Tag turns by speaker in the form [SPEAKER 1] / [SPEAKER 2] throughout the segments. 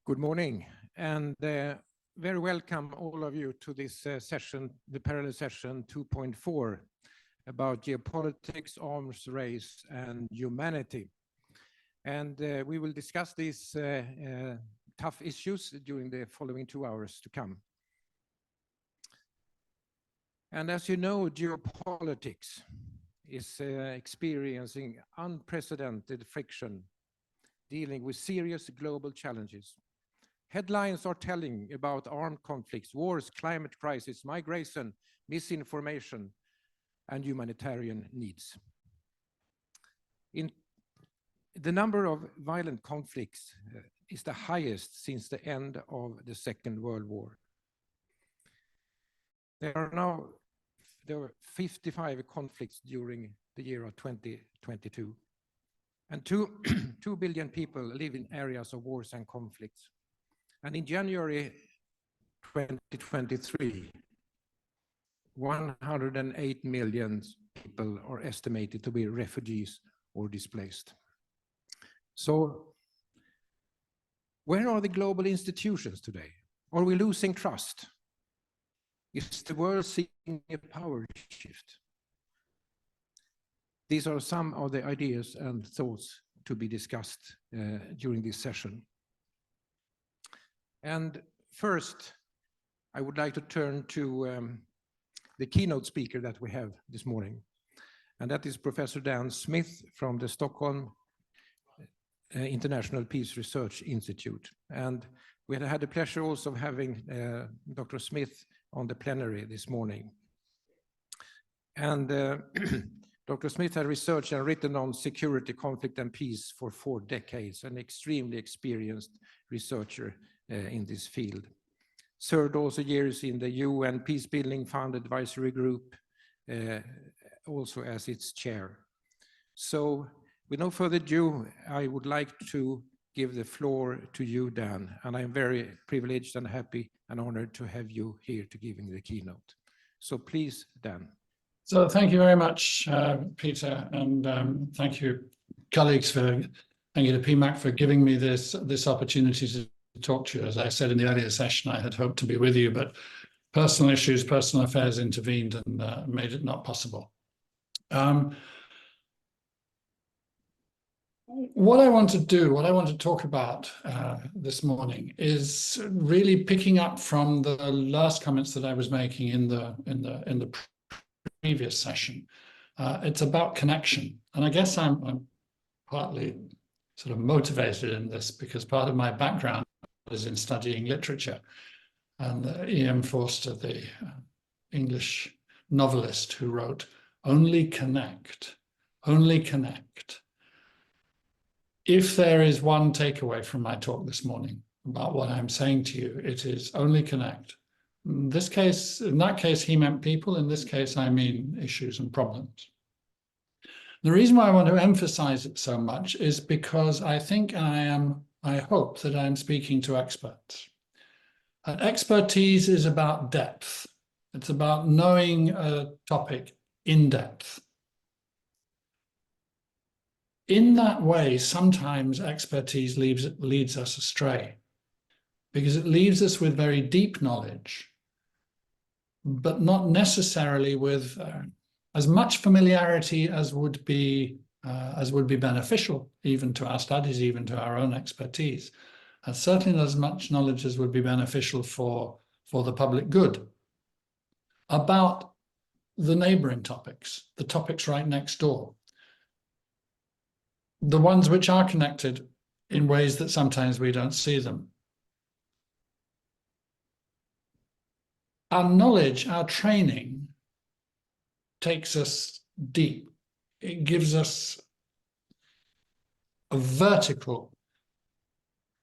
[SPEAKER 1] Good morning, and very welcome all of you to this session, the parallel session 2.4, about geopolitics, arms race, and humanity. And we will discuss these tough issues during the following 2 hours to come. And as you know, geopolitics is experiencing unprecedented friction, dealing with serious global challenges. Headlines are telling about armed conflicts, wars, climate crisis, migration, misinformation, and humanitarian needs. The number of violent conflicts is the highest since the end of the Second World War. There were 55 conflicts during the year of 2022. And 2 billion people live in areas of wars and conflicts. And in January 2023, 108 million people are estimated to be refugees or displaced. So, where are the global institutions today? Are we losing trust? Is the world seeing a power shift? These are some of the ideas and thoughts to be discussed during this session. And first, I would like to turn to the keynote speaker that we have this morning. And that is Professor Dan Smith from the Stockholm International Peace Research Institute. And we had the pleasure also of having Dr. Smith on the plenary this morning. And Dr. Smith has researched and written on security, conflict, and peace for 4 decades, an extremely experienced researcher in this field. Served also years in the UN Peacebuilding Fund Advisory Group, also as its chair. So, with no further ado, I would like to give the floor to you, Dan, and I'm very privileged and happy and honored to have you here to giving the keynote. So please, Dan.
[SPEAKER 2] So thank you very much, Peter, and thank you, colleagues, thank you to PMAC for giving me this opportunity to talk to you. As I said in the earlier session, I had hoped to be with you, but personal issues, personal affairs intervened and made it not possible. What I want to talk about this morning is really picking up from the last comments that I was making in the previous session. It's about connection, and I guess I'm partly sort of motivated in this because part of my background is in studying literature, and E.M. Forster, the English novelist who wrote, "Only connect, only connect." If there is one takeaway from my talk this morning about what I'm saying to you, it is only connect. In that case, he meant people. In this case, I mean issues and problems. The reason why I want to emphasize it so much is because I think I hope that I'm speaking to experts. Expertise is about depth. It's about knowing a topic in depth. In that way, sometimes expertise leads us astray because it leaves us with very deep knowledge, but not necessarily with as much familiarity as would be beneficial, even to our studies, even to our own expertise, and certainly not as much knowledge as would be beneficial for the public good about the neighboring topics, the topics right next door, the ones which are connected in ways that sometimes we don't see them. Our knowledge, our training takes us deep. It gives us a vertical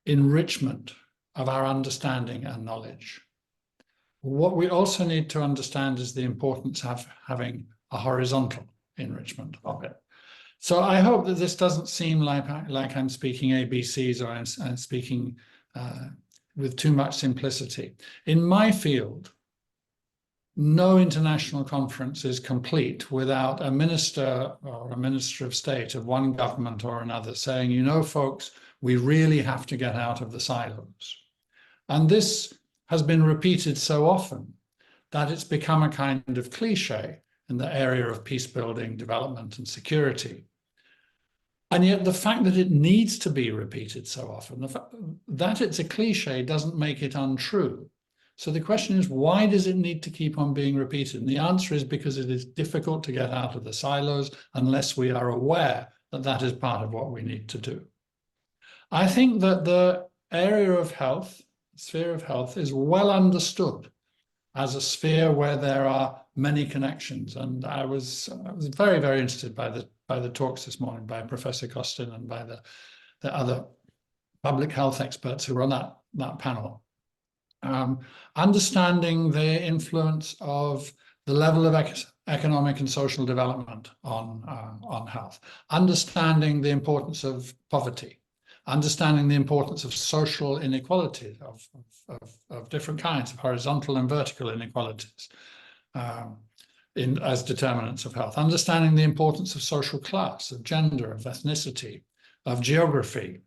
[SPEAKER 2] enrichment of our understanding and knowledge. What we also need to understand is the importance of having a horizontal enrichment of it. So I hope that this doesn't seem like I'm speaking ABCs or I'm speaking with too much simplicity. In my field, no international conference is complete without a minister or a minister of state of one government or another saying, you know, folks, We really have to get out of the silos. And this has been repeated so often that it's become a kind of cliche in the area of peace building, development, and security. And yet the fact that it needs to be repeated so often, the fact that it's a cliche doesn't make it untrue. So the question is, why does it need to keep on being repeated? And the answer is because it is difficult to get out of the silos unless we are aware that that is part of what we need to do. I think that the area of health, sphere of health, is well understood as a sphere where there are many connections. And I was very, very interested by the talks this morning by Professor Costin and by the other public health experts who were on that panel. Understanding the influence of the level of economic and social development on health, understanding the importance of poverty, understanding the importance of social inequalities of different kinds, of horizontal and vertical inequalities as determinants of health, understanding the importance of social class, of gender, of ethnicity, of geography,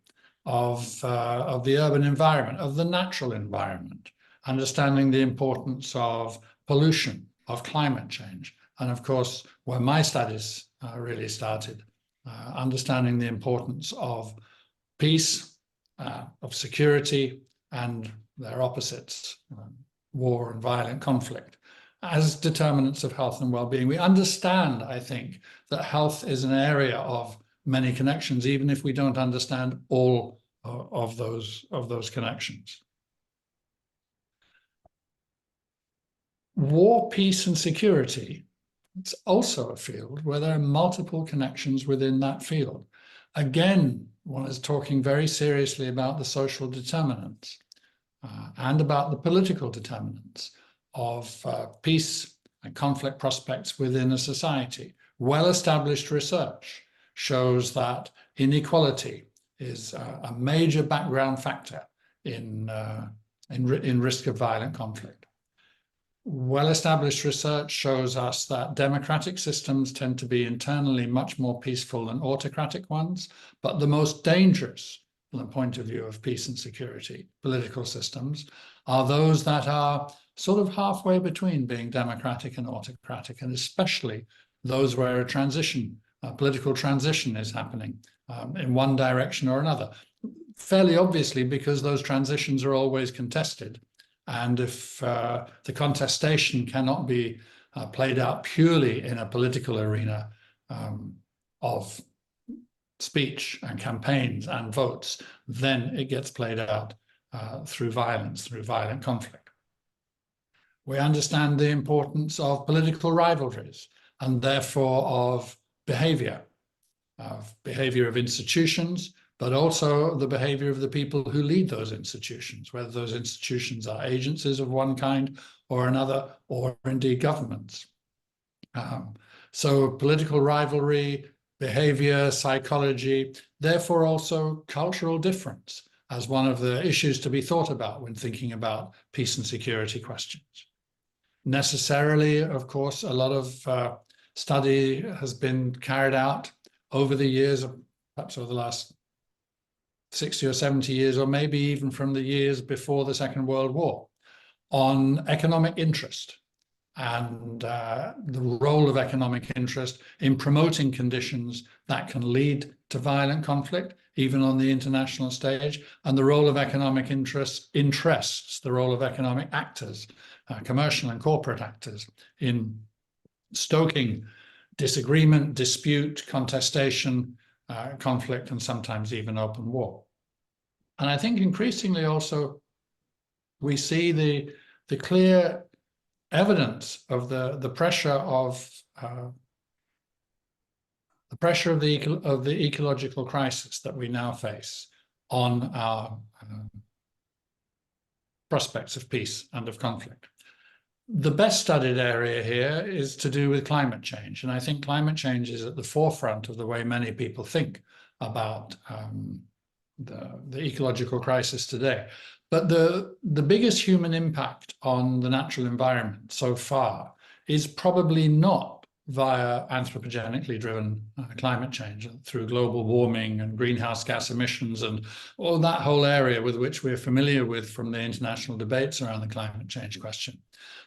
[SPEAKER 2] of the urban environment, of the natural environment, understanding the importance of pollution, of climate change, and of course, where my studies really started, understanding the importance of peace, of security, and their opposites, war and violent conflict, as determinants of health and well-being. We understand, I think, that health is an area of many connections, even if we don't understand all of those connections. War, peace, and security, it's also a field where there are multiple connections within that field. Again, one is talking very seriously about the social determinants and about the political determinants of peace and conflict prospects within a society. Well-established research shows that inequality is a major background factor in risk of violent conflict. Well-established research shows us that democratic systems tend to be internally much more peaceful than autocratic ones, but the most dangerous, from the point of view of peace and security, political systems, are those that are sort of halfway between being democratic and autocratic, and especially those where a political transition is happening in one direction or another. Fairly obviously, because those transitions are always contested. And if the contestation cannot be played out purely in a political arena of speech and campaigns and votes, then it gets played out through violence, through violent conflict. We understand the importance of political rivalries and therefore of behavior of institutions, but also the behavior of the people who lead those institutions, whether those institutions are agencies of one kind or another, or indeed governments. So political rivalry, behavior, psychology, therefore also cultural difference as one of the issues to be thought about when thinking about peace and security questions. Necessarily, of course, a lot of study has been carried out over the years, perhaps over the last 60 or 70 years, or maybe even from the years before the Second World War, on economic interest and the role of economic interest in promoting conditions that can lead to violent conflict, even on the international stage, and the role of economic interests, the role of economic actors, commercial and corporate actors, in stoking disagreement, dispute, contestation, conflict, and sometimes even open war. And I think increasingly also we see the clear evidence of the pressure of the ecological crisis that we now face on our prospects of peace and of conflict. The best studied area here is to do with climate change. And I think climate change is at the forefront of the way many people think about the ecological crisis today. But the biggest human impact on the natural environment so far is probably not via anthropogenically driven climate change through global warming and greenhouse gas emissions and all that whole area with which we're familiar with from the international debates around the climate change question.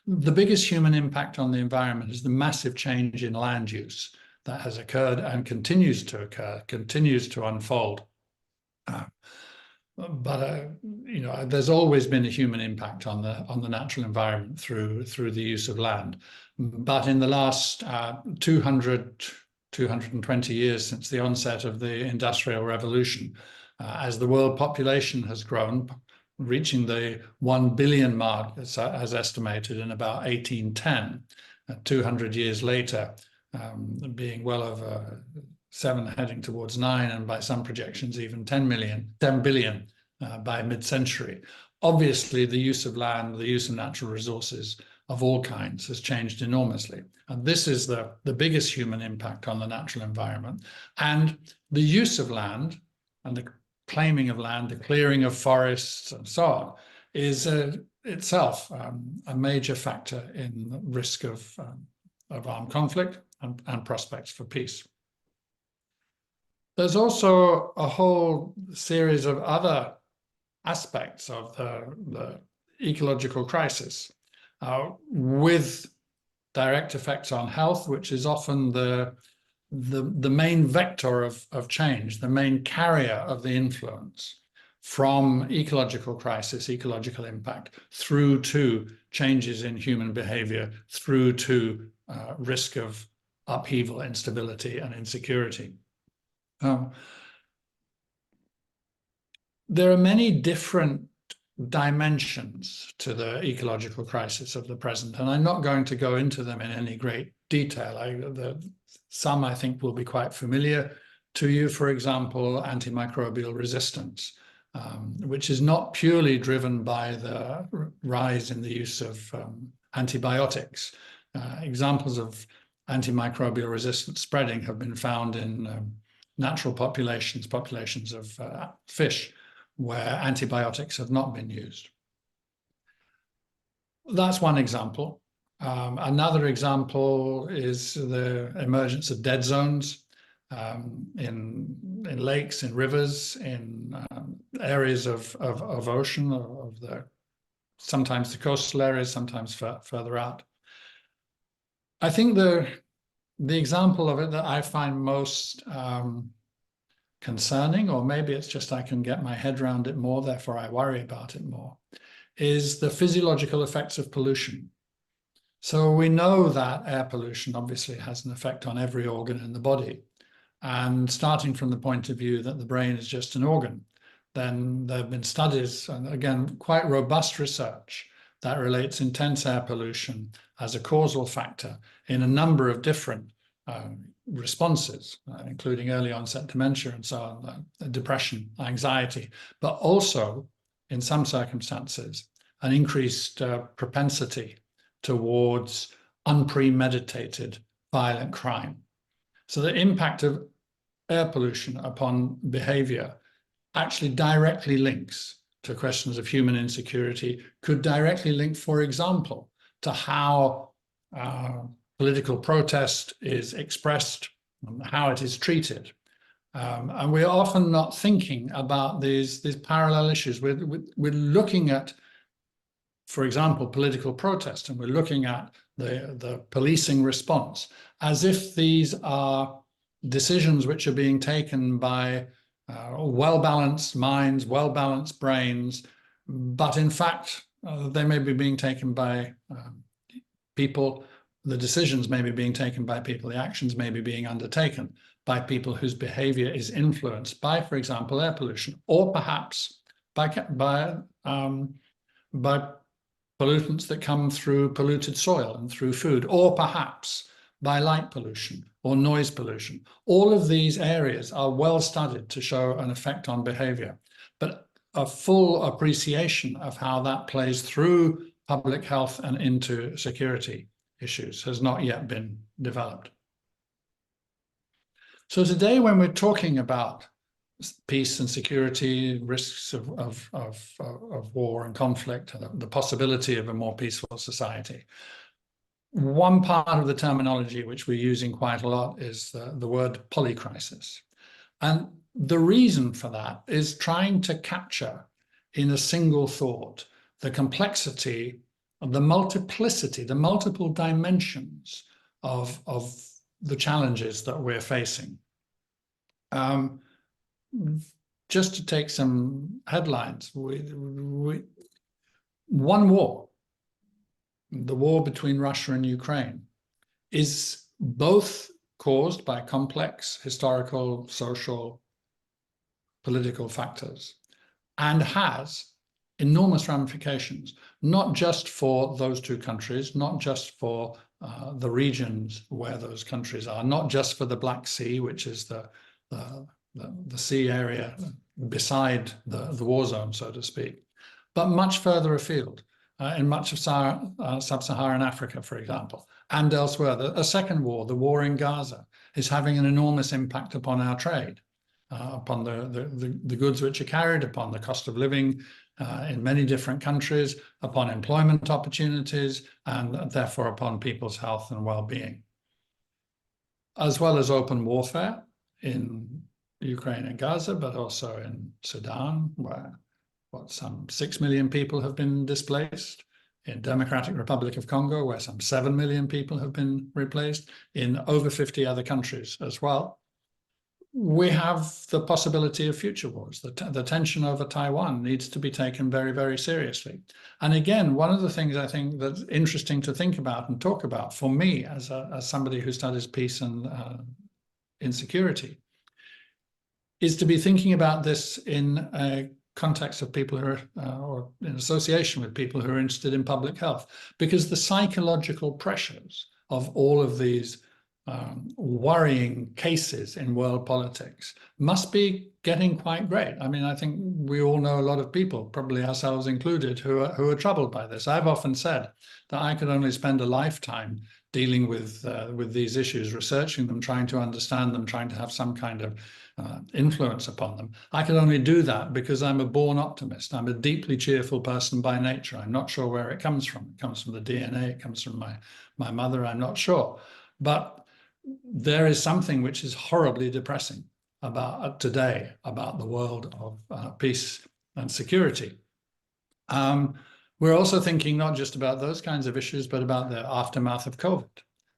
[SPEAKER 2] The biggest human impact on the environment is the massive change in land use that has occurred and continues to occur, continues to unfold. You know, there's always been a human impact on the natural environment through the use of land. But in the last 220 years since the onset of the Industrial Revolution, as the world population has grown, reaching the 1 billion mark as estimated in about 1810, 200 years later, being well over 7 heading towards 9, and by some projections even 10 billion by mid-century. Obviously, the use of land, the use of natural resources of all kinds has changed enormously. And this is the biggest human impact on the natural environment. And the use of land and the claiming of land, the clearing of forests and so on, is itself a major factor in the risk of armed conflict and prospects for peace. There's also a whole series of other aspects of the ecological crisis with direct effects on health, which is often the main vector of change, the main carrier of the influence from ecological crisis, ecological impact, through to changes in human behavior, through to risk of upheaval, instability, and insecurity. There are many different dimensions to the ecological crisis of the present, and I'm not going to go into them in any great detail. Some I think will be quite familiar to you. For example, antimicrobial resistance, which is not purely driven by the rise in the use of antibiotics. Examples of antimicrobial resistance spreading have been found in natural populations of fish, where antibiotics have not been used. That's one example. Another example is the emergence of dead zones in lakes, in rivers, in areas of ocean, sometimes the coastal areas, sometimes further out. I think the example of it that I find most concerning, or maybe it's just I can get my head around it more, therefore I worry about it more, is the physiological effects of pollution. So we know that air pollution obviously has an effect on every organ in the body. And starting from the point of view that the brain is just an organ, then there have been studies, and again, quite robust research, that relates intense air pollution as a causal factor in a number of different responses, including early onset dementia and so on, depression, anxiety, but also in some circumstances, an increased propensity towards unpremeditated violent crime. So the impact of air pollution upon behavior actually directly links to questions of human insecurity, could directly link, for example, to how political protest is expressed, and how it is treated. And we're often not thinking about these parallel issues. We're looking at, for example, political protest, and we're looking at the policing response as if these are decisions which are being taken by well-balanced minds, well-balanced brains, but in fact, they may be being taken by people, the decisions may be being taken by people, the actions may be being undertaken by people whose behavior is influenced by, for example, air pollution, or perhaps by pollutants that come through polluted soil and through food, or perhaps by light pollution or noise pollution. All of these areas are well studied to show an effect on behavior, but a full appreciation of how that plays through public health and into security issues has not yet been developed. So today, when we're talking about peace and security, risks of war and conflict, and the possibility of a more peaceful society, One part of the terminology which we're using quite a lot is the word polycrisis. And the reason for that is trying to capture in a single thought the complexity, the multiplicity, the multiple dimensions of the challenges that we're facing. Just to take some headlines, one war, the war between Russia and Ukraine, is both caused by complex historical, social, political factors, and has enormous ramifications, not just for those two countries, not just for the regions where those countries are, not just for the Black Sea, which is the sea area beside the war zone, so to speak, but much further afield, in much of sub-Saharan Africa, for example, and elsewhere. A second war, the war in Gaza, is having an enormous impact upon our trade, upon the goods which are carried, upon the cost of living in many different countries, upon employment opportunities, and therefore upon people's health and well-being. As well as open warfare in Ukraine and Gaza, but also in Sudan, where some 6 million people have been displaced, in Democratic Republic of Congo, where some 7 million people have been replaced, in over 50 other countries as well. We have the possibility of future wars. The tension over Taiwan needs to be taken very, very seriously. And again, one of the things I think that's interesting to think about and talk about for me as somebody who studies peace and insecurity is to be thinking about this in a context of people who are, or in association with people who are interested in public health, because the psychological pressures of all of these worrying cases in world politics must be getting quite great. I mean, I think we all know a lot of people, probably ourselves included, who are troubled by this. I've often said that I could only spend a lifetime dealing with these issues, researching them, trying to understand them, trying to have some kind of influence upon them. I could only do that because I'm a born optimist. I'm a deeply cheerful person by nature. I'm not sure where it comes from. It comes from the DNA, it comes from my mother, I'm not sure. But there is something which is horribly depressing about today, about the world of peace and security. We're also thinking not just about those kinds of issues, but about the aftermath of COVID.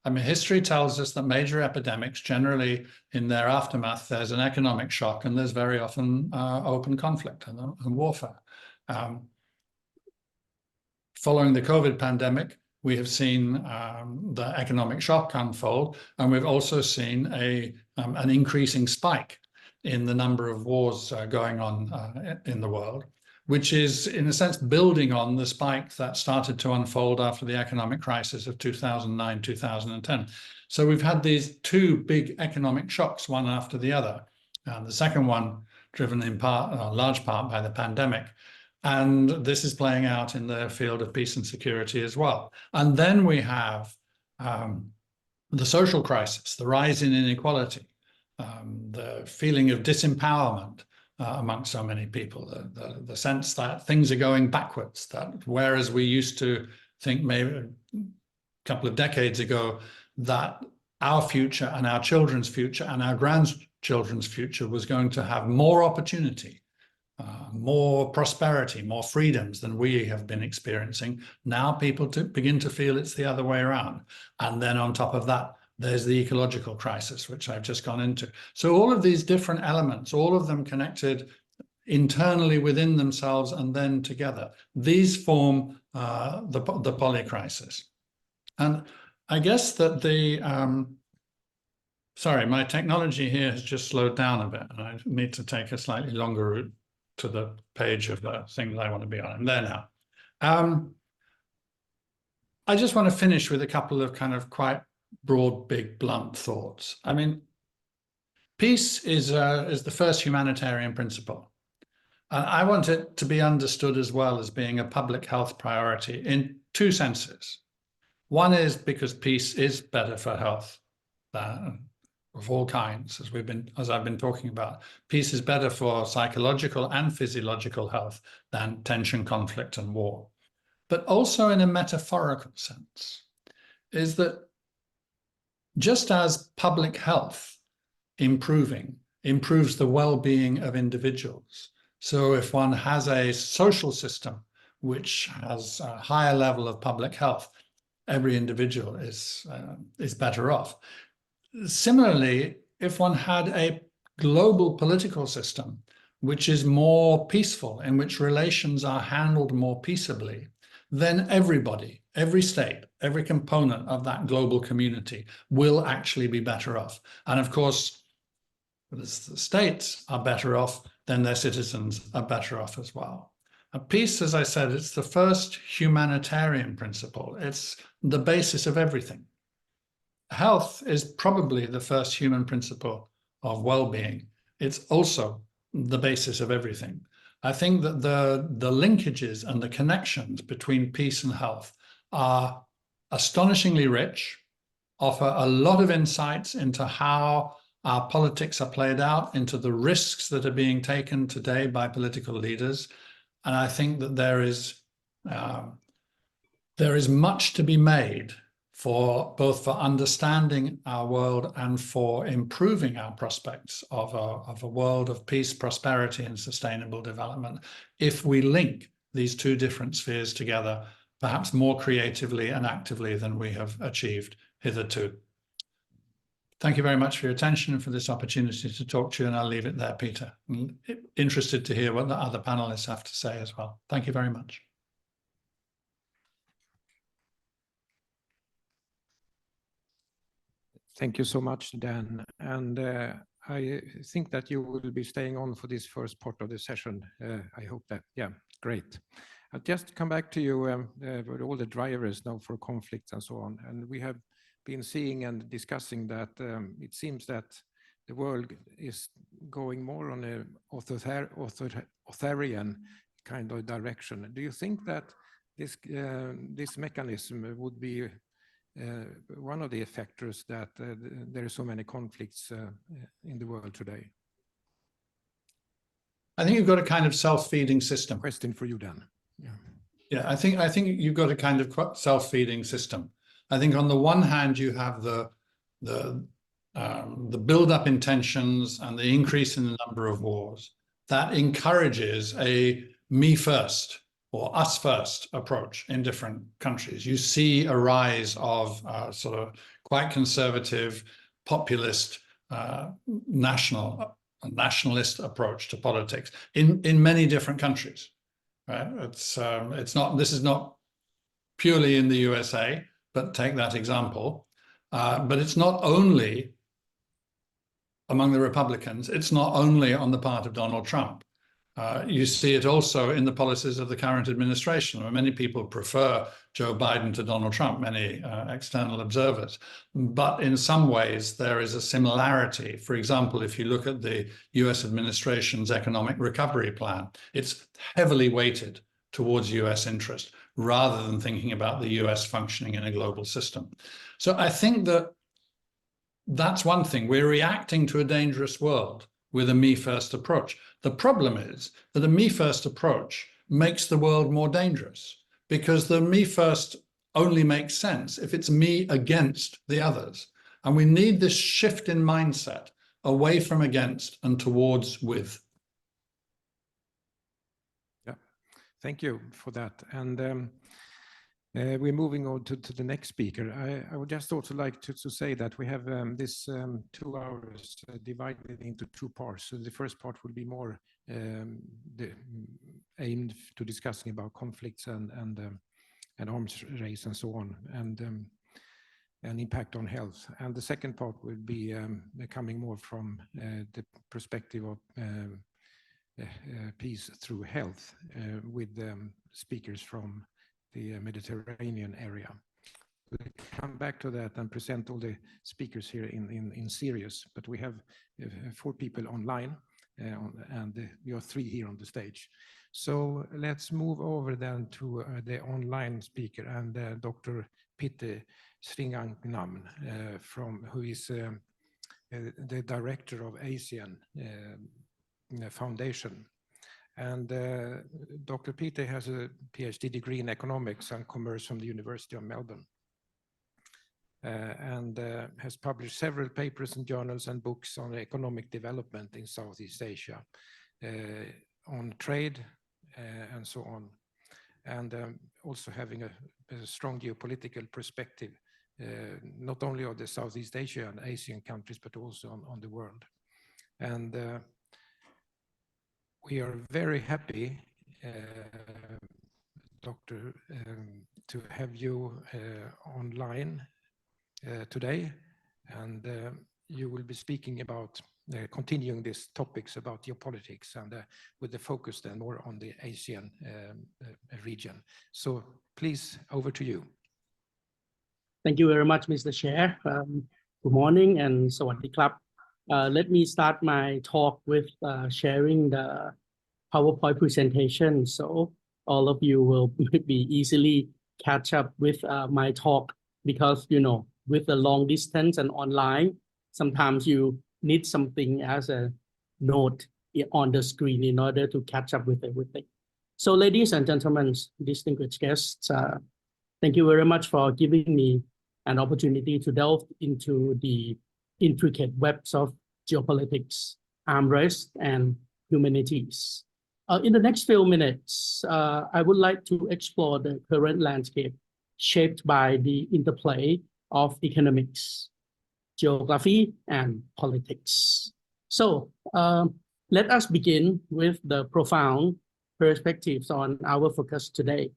[SPEAKER 2] I mean, history tells us that major epidemics, generally in their aftermath, there's an economic shock and there's very often open conflict and warfare. Following the COVID pandemic, we have seen the economic shock unfold, and we've also seen an increasing spike in the number of wars going on in the world, which is, in a sense, building on the spike that started to unfold after the economic crisis of 2009, 2010. So we've had these two big economic shocks, one after the other. The second one driven in part, large part, by the pandemic. And this is playing out in the field of peace and security as well. And then we have the social crisis, the rise in inequality, the feeling of disempowerment among so many people, the sense that things are going backwards, that whereas we used to think maybe a couple of decades ago that our future and our children's future and our grandchildren's future was going to have more opportunity, more prosperity, more freedoms than we have been experiencing. Now people begin to feel it's the other way around. And then on top of that, there's the ecological crisis, which I've just gone into. So all of these different elements, all of them connected internally within themselves and then together, these form the polycrisis. And I guess that sorry, my technology here has just slowed down a bit, and I need to take a slightly longer route to the page of the thing that I want to be on. I'm there now. I just want to finish with a couple of kind of quite broad, big, blunt thoughts. I mean, peace is the first humanitarian principle. And I want it to be understood as well as being a public health priority in two senses. One is because peace is better for health of all kinds, as I've been talking about. Peace is better for psychological and physiological health than tension, conflict, and war. But also in a metaphorical sense. is that just as public health improves the well-being of individuals, so if one has a social system which has a higher level of public health, every individual is better off. Similarly, if one had a global political system which is more peaceful, in which relations are handled more peaceably, then everybody, every state, every component of that global community will actually be better off. And of course, the states are better off, then their citizens are better off as well. Peace, as I said, it's the first humanitarian principle. It's the basis of everything. Health is probably the first human principle of well-being. It's also the basis of everything. I think that the linkages and the connections between peace and health are astonishingly rich, offer a lot of insights into how our politics are played out, into the risks that are being taken today by political leaders. And I think that there is much to be made for both for understanding our world and for improving our prospects of a world of peace, prosperity, and sustainable development if we link these two different spheres together, perhaps more creatively and actively than we have achieved hitherto. Thank you very much for your attention and for this opportunity to talk to you, and I'll leave it there, Peter. I'm interested to hear what the other panelists have to say as well. Thank you very much.
[SPEAKER 1] Thank you so much, Dan. And I think that you will be staying on for this first part of the session. I hope that, yeah, great. I'll just come back to you with all the drivers now for conflicts and so on. And we have been seeing and discussing that it seems that the world is going more on an authoritarian kind of direction. Do you think that this mechanism would be one of the factors that there are so many conflicts in the world today?
[SPEAKER 2] I think you've got a kind of self-feeding system.
[SPEAKER 1] Question for you, Dan.
[SPEAKER 2] Yeah, I think you've got a kind of self-feeding system. I think on the one hand you have the build-up in tensions and the increase in the number of wars that encourages a me first or us first approach in different countries. You see a rise of sort of quite conservative, populist, nationalist approach to politics in many different countries. Right? This is not purely in the USA, but take that example. But it's not only among the Republicans, it's not only on the part of Donald Trump. You see it also in the policies of the current administration, where many people prefer Joe Biden to Donald Trump, many external observers. But in some ways, there is a similarity. For example, if you look at the US administration's economic recovery plan, it's heavily weighted towards US interest, rather than thinking about the US functioning in a global system. So I think that that's one thing. We're reacting to a dangerous world with a me-first approach. The problem is that a me-first approach makes the world more dangerous, because the me-first only makes sense if it's me against the others. And we need this shift in mindset away from against and towards with.
[SPEAKER 1] Yeah, thank you for that. And we're moving on to the next speaker. I would just also like to say that we have this 2 hours divided into 2 parts. So the first part will be more aimed to discussing about conflicts and arms race and so on, and impact on health. And the second part will be coming more from the perspective of peace through health with speakers from the Mediterranean area. We'll come back to that and present all the speakers here in series, but we have 4 people online and we are 3 here on the stage. So let's move over then to the online speaker and Dr. Pitte Sringangnam, who is the director of ASEAN Foundation. And Dr. Pitte has a PhD degree in economics and commerce from the University of Melbourne. and has published several papers and journals and books on economic development in Southeast Asia, on trade and so on, and also having a strong geopolitical perspective, not only of the Southeast Asia and Asian countries, but also on the world. And we are very happy, Doctor, to have you online today, and you will be speaking about continuing these topics about geopolitics, and with the focus then more on the Asian region. So please, over to you.
[SPEAKER 3] Thank you very much, Mr. Chair. Good morning and Sawadee Krab. Let me start my talk with sharing the PowerPoint presentation, so all of you will be easily catch up with my talk, because, you know, with the long distance and online, sometimes you need something as a note on the screen in order to catch up with everything. So ladies and gentlemen, distinguished guests, thank you very much for giving me an opportunity to delve into the intricate webs of geopolitics, arms race, and humanities. In the next few minutes, I would like to explore the current landscape shaped by the interplay of economics, geography, and politics. So let us begin with the profound perspectives on our focus today,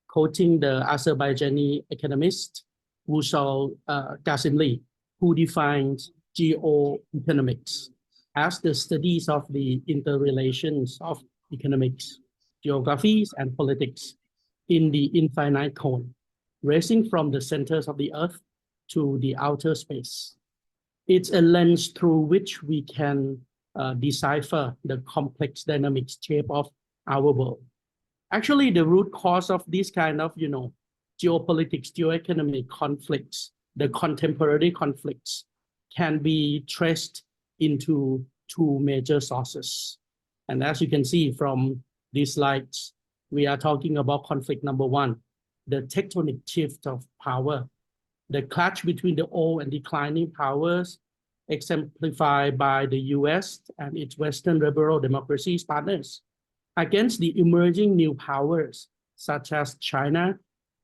[SPEAKER 3] quoting the Azerbaijani economist Vusal Qasimli, who defined geoeconomics as the studies of the interrelations of economics, geographies, and politics in the infinite cone, racing from the centers of the earth to the outer space. It's a lens through which we can decipher the complex dynamic shape of our world. Actually, the root cause of this kind of, you know, geopolitics, geoeconomic conflicts, the contemporary conflicts, can be traced into two major sources. And as you can see from these slides, we are talking about conflict number one, the tectonic shift of power, the clash between the old and declining powers, exemplified by the US and its Western liberal democracies partners, against the emerging new powers, such as China,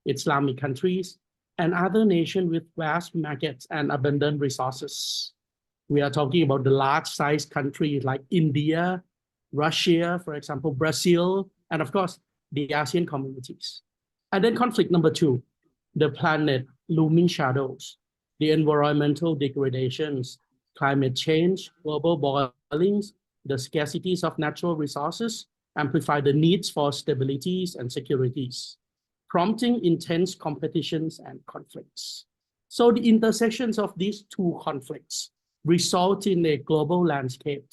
[SPEAKER 3] Islamic countries, and other nations with vast markets and abundant resources. We are talking about the large-sized countries like India, Russia, for example, Brazil, and of course, the ASEAN communities. And then conflict number two, the planet looming shadows, the environmental degradations, climate change, global boilings, the scarcities of natural resources, amplify the needs for stabilities and securities, prompting intense competitions and conflicts. So the intersections of these two conflicts result in a global landscape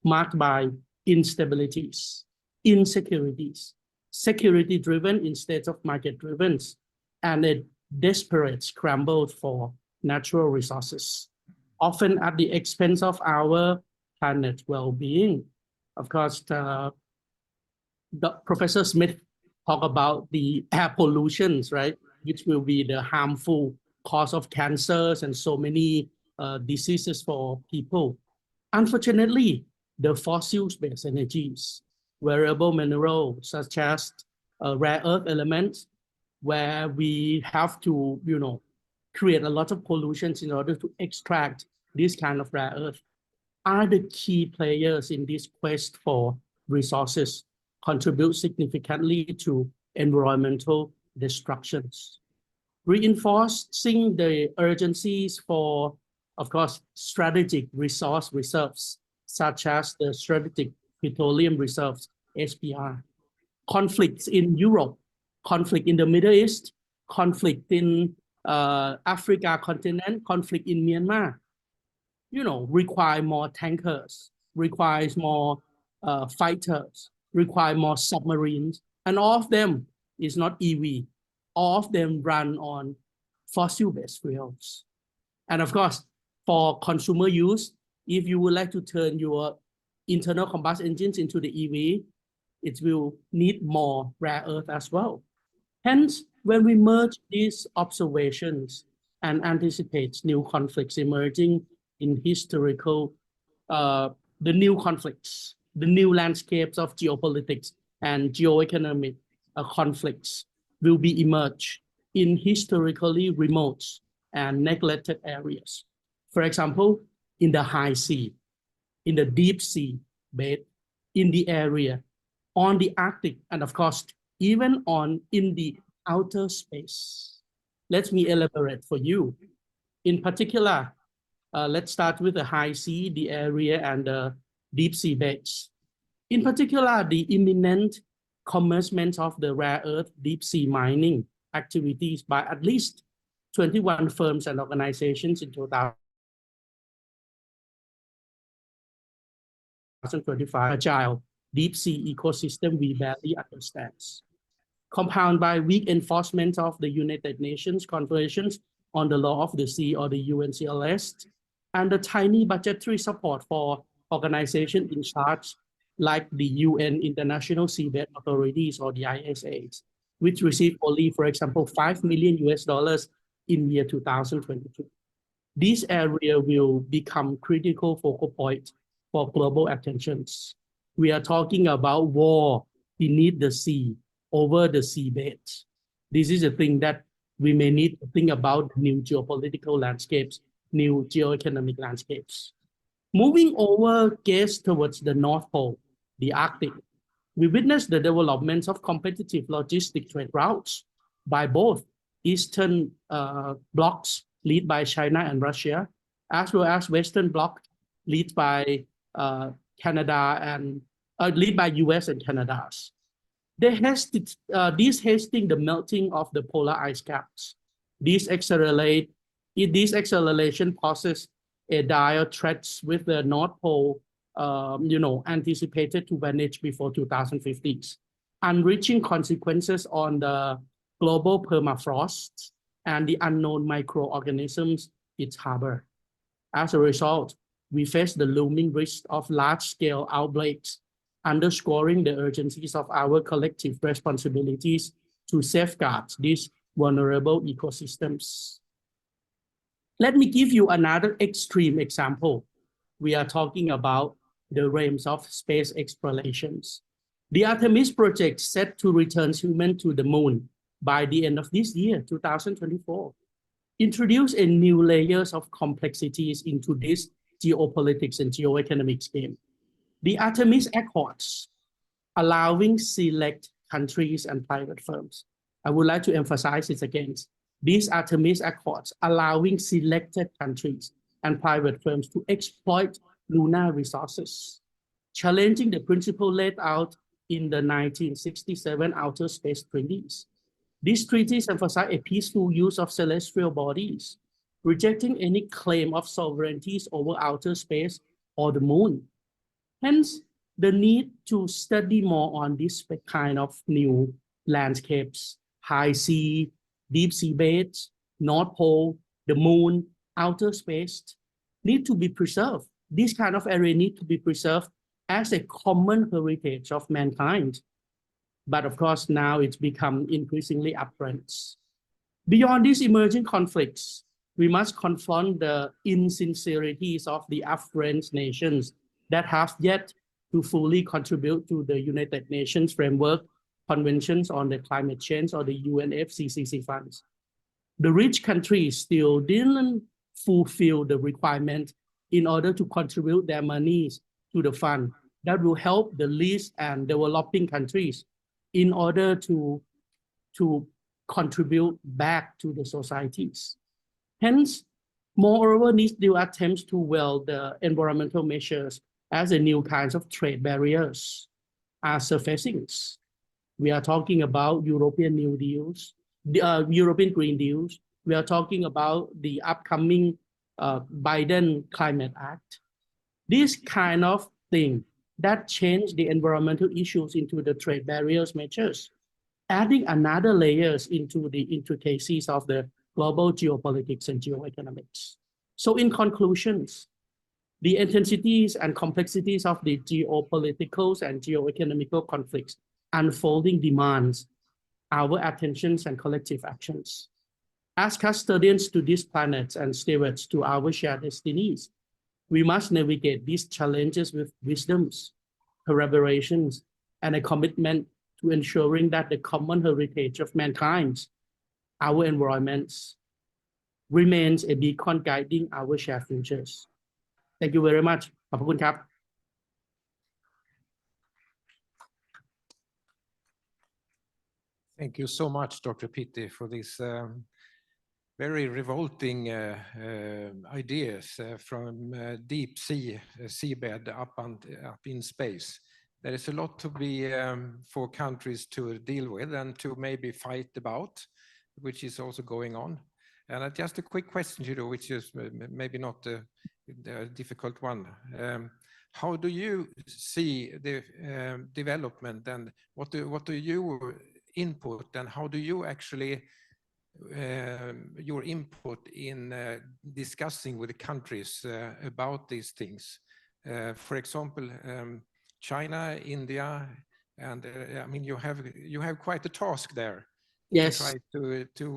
[SPEAKER 3] marked by instabilities, insecurities, security-driven instead of market-driven, and a desperate scramble for natural resources, often at the expense of our planet's well-being. Of course, Professor Smith talked about the air pollutions, right, which will be the harmful cause of cancers and so many diseases for people. Unfortunately, the fossil-based energies, variable minerals such as rare earth elements, where we have to, you know, create a lot of pollutions in order to extract this kind of rare earth, are the key players in this quest for resources, contribute significantly to environmental destructions, reinforcing the urgencies for, of course, strategic resource reserves, such as the strategic petroleum reserves, SPR, conflicts in Europe, conflict in the Middle East, conflict in Africa continent, conflict in Myanmar, you know, require more tankers, requires more fighters, require more submarines, and all of them is not EV. All of them run on fossil-based fuels. And of course, for consumer use, if you would like to turn your internal combustion engines into the EV, it will need more rare earth as well. Hence, when we merge these observations, and anticipates new conflicts emerging in the new conflicts, the new landscapes of geopolitics and geoeconomic conflicts will be emerged in historically remote and neglected areas. For example, in the high sea, in the deep sea bed, in the area, on the Arctic, and of course, even in the outer space. Let me elaborate for you. In particular, let's start with the high sea, the area, and the deep sea beds. In particular, the imminent commencement of the rare earth deep sea mining activities by at least 21 firms and organizations in 2025. Agile deep sea ecosystem we barely understand. Compounded by weak enforcement of the United Nations Conventions on the Law of the Sea, or the UNCLOS, and the tiny budgetary support for organizations in charge like the UN International Seabed Authorities, or the ISAs, which received only, for example, $5 million in year 2022. This area will become critical focal point for global attentions. We are talking about war beneath the sea, over the seabed. This is a thing that we may need to think about new geopolitical landscapes, new geoeconomic landscapes. Moving over gaze towards the North Pole, the Arctic, we witnessed the development of competitive logistic trade routes by both Eastern blocs led by China and Russia, as well as Western bloc led by Canada and led by US and Canada. This hastening the melting of the polar ice caps. This acceleration poses a dire threat with the North Pole, anticipated to vanish before 2050s, unreaching consequences on the global permafrost and the unknown microorganisms it harbors. As a result, we face the looming risk of large-scale outbreaks, underscoring the urgencies of our collective responsibilities to safeguard these vulnerable ecosystems. Let me give you another extreme example. We are talking about the realms of space explorations. The Artemis project set to return humans to the moon by the end of this year, 2024, introduce a new layers of complexities into this geopolitics and geoeconomic game. The Artemis Accords, allowing select countries and private firms. I would like to emphasize it again. These Artemis Accords, allowing selected countries and private firms to exploit lunar resources, challenging the principle laid out in the 1967 Outer Space Treaties. These treaties emphasize a peaceful use of celestial bodies, rejecting any claim of sovereignties over outer space or the moon. Hence, the need to study more on this kind of new landscapes, high sea, deep sea beds, North Pole, the moon, outer space, need to be preserved. This kind of area need to be preserved as a common heritage of mankind. But of course, now it's become increasingly apparent. Beyond these emerging conflicts, we must confront the insincerities of the afferent nations that have yet to fully contribute to the United Nations Framework Conventions on the Climate Change, or the UNFCCC funds. The rich countries still didn't fulfill the requirement in order to contribute their monies to the fund that will help the least and developing countries in order to contribute back to the societies. Hence, moreover, these new attempts to wield the environmental measures as a new kinds of trade barriers are surfacing. We are talking about European New Deals, the European Green Deals. We are talking about the upcoming Biden Climate Act. This kind of thing that change the environmental issues into the trade barriers measures, adding another layers into the intricacies of the global geopolitics and geoeconomics. So in conclusions, the intensities and complexities of the geopolitical and geoeconomical conflicts unfolding demands our attentions and collective actions. As custodians to this planet and stewards to our shared destinies, we must navigate these challenges with wisdoms, collaborations, and a commitment to ensuring that the common heritage of mankind, our environments, remains a beacon guiding our shared futures. Thank you very much. ขอบคุณครับ
[SPEAKER 1] Thank you so much, Dr. Pitti, for this very revolting ideas from deep sea, seabed up in space. There is a lot to be for countries to deal with and to maybe fight about, which is also going on. And just a quick question to you, which is maybe not a difficult one. How do you see the development, and what do you input, and how do you actually your input in discussing with the countries about these things? For example, China, India, and I mean, you have quite a task there.
[SPEAKER 3] Yes.
[SPEAKER 1] To try to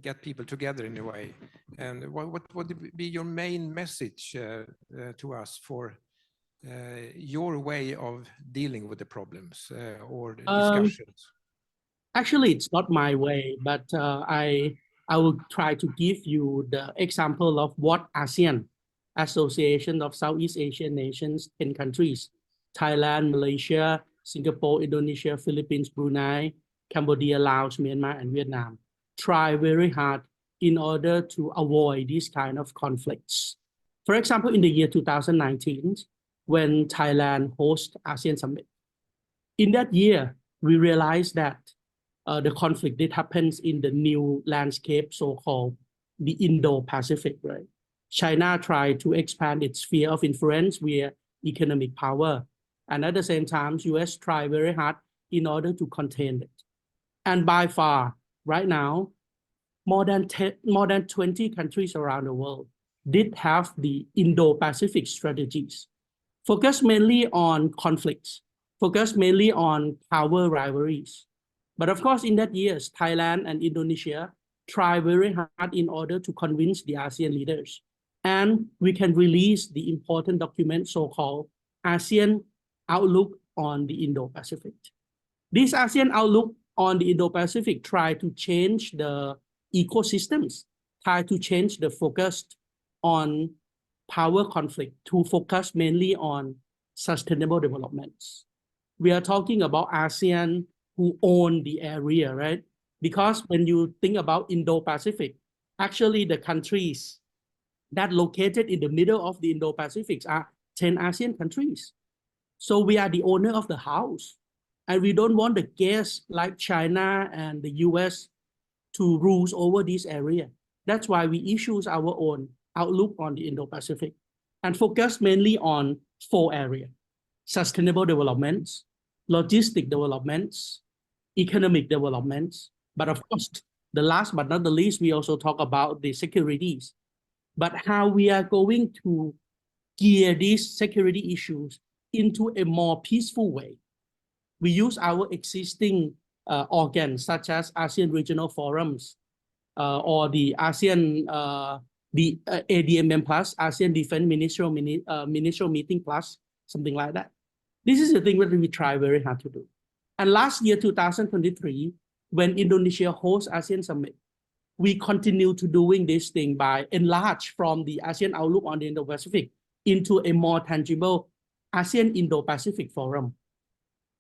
[SPEAKER 1] get people together in a way. And what would be your main message to us for your way of dealing with the problems or discussions?
[SPEAKER 3] Actually, it's not my way, but I will try to give you the example of what ASEAN, Association of Southeast Asian Nations, 10 countries, Thailand, Malaysia, Singapore, Indonesia, Philippines, Brunei, Cambodia, Laos, Myanmar, and Vietnam, try very hard in order to avoid these kind of conflicts. For example, in the year 2019, when Thailand hosts ASEAN Summit, in that year, we realized that the conflict that happens in the new landscape, so-called the Indo-Pacific, right? China tried to expand its sphere of influence via economic power. And at the same time, US tried very hard in order to contain it. And by far, right now, more than 20 countries around the world did have the Indo-Pacific strategies, focused mainly on conflicts, focused mainly on power rivalries. But of course, in that years, Thailand and Indonesia tried very hard in order to convince the ASEAN leaders. And we can release the important document so-called ASEAN Outlook on the Indo-Pacific. This ASEAN Outlook on the Indo-Pacific tried to change the ecosystems, tried to change the focus on power conflict to focus mainly on sustainable developments. We are talking about ASEAN who own the area, right? Because when you think about Indo-Pacific, actually the countries that located in the middle of the Indo-Pacific are 10 ASEAN countries. So we are the owner of the house. And we don't want the guests like China and the US to rule over this area. That's why we issue our own outlook on the Indo-Pacific and focus mainly on 4 areas: sustainable developments, logistic developments, economic developments. But of course, the last but not the least, we also talk about the securities, but how we are going to gear these security issues into a more peaceful way. We use our existing organs such as ASEAN Regional Forums or the ASEAN, ADMM Plus, ASEAN Defense Ministerial Meeting Plus, something like that. This is the thing that we try very hard to do. And last year, 2023, when Indonesia hosts ASEAN Summit, we continue to doing this thing by enlarge from the ASEAN Outlook on the Indo-Pacific into a more tangible ASEAN Indo-Pacific Forum.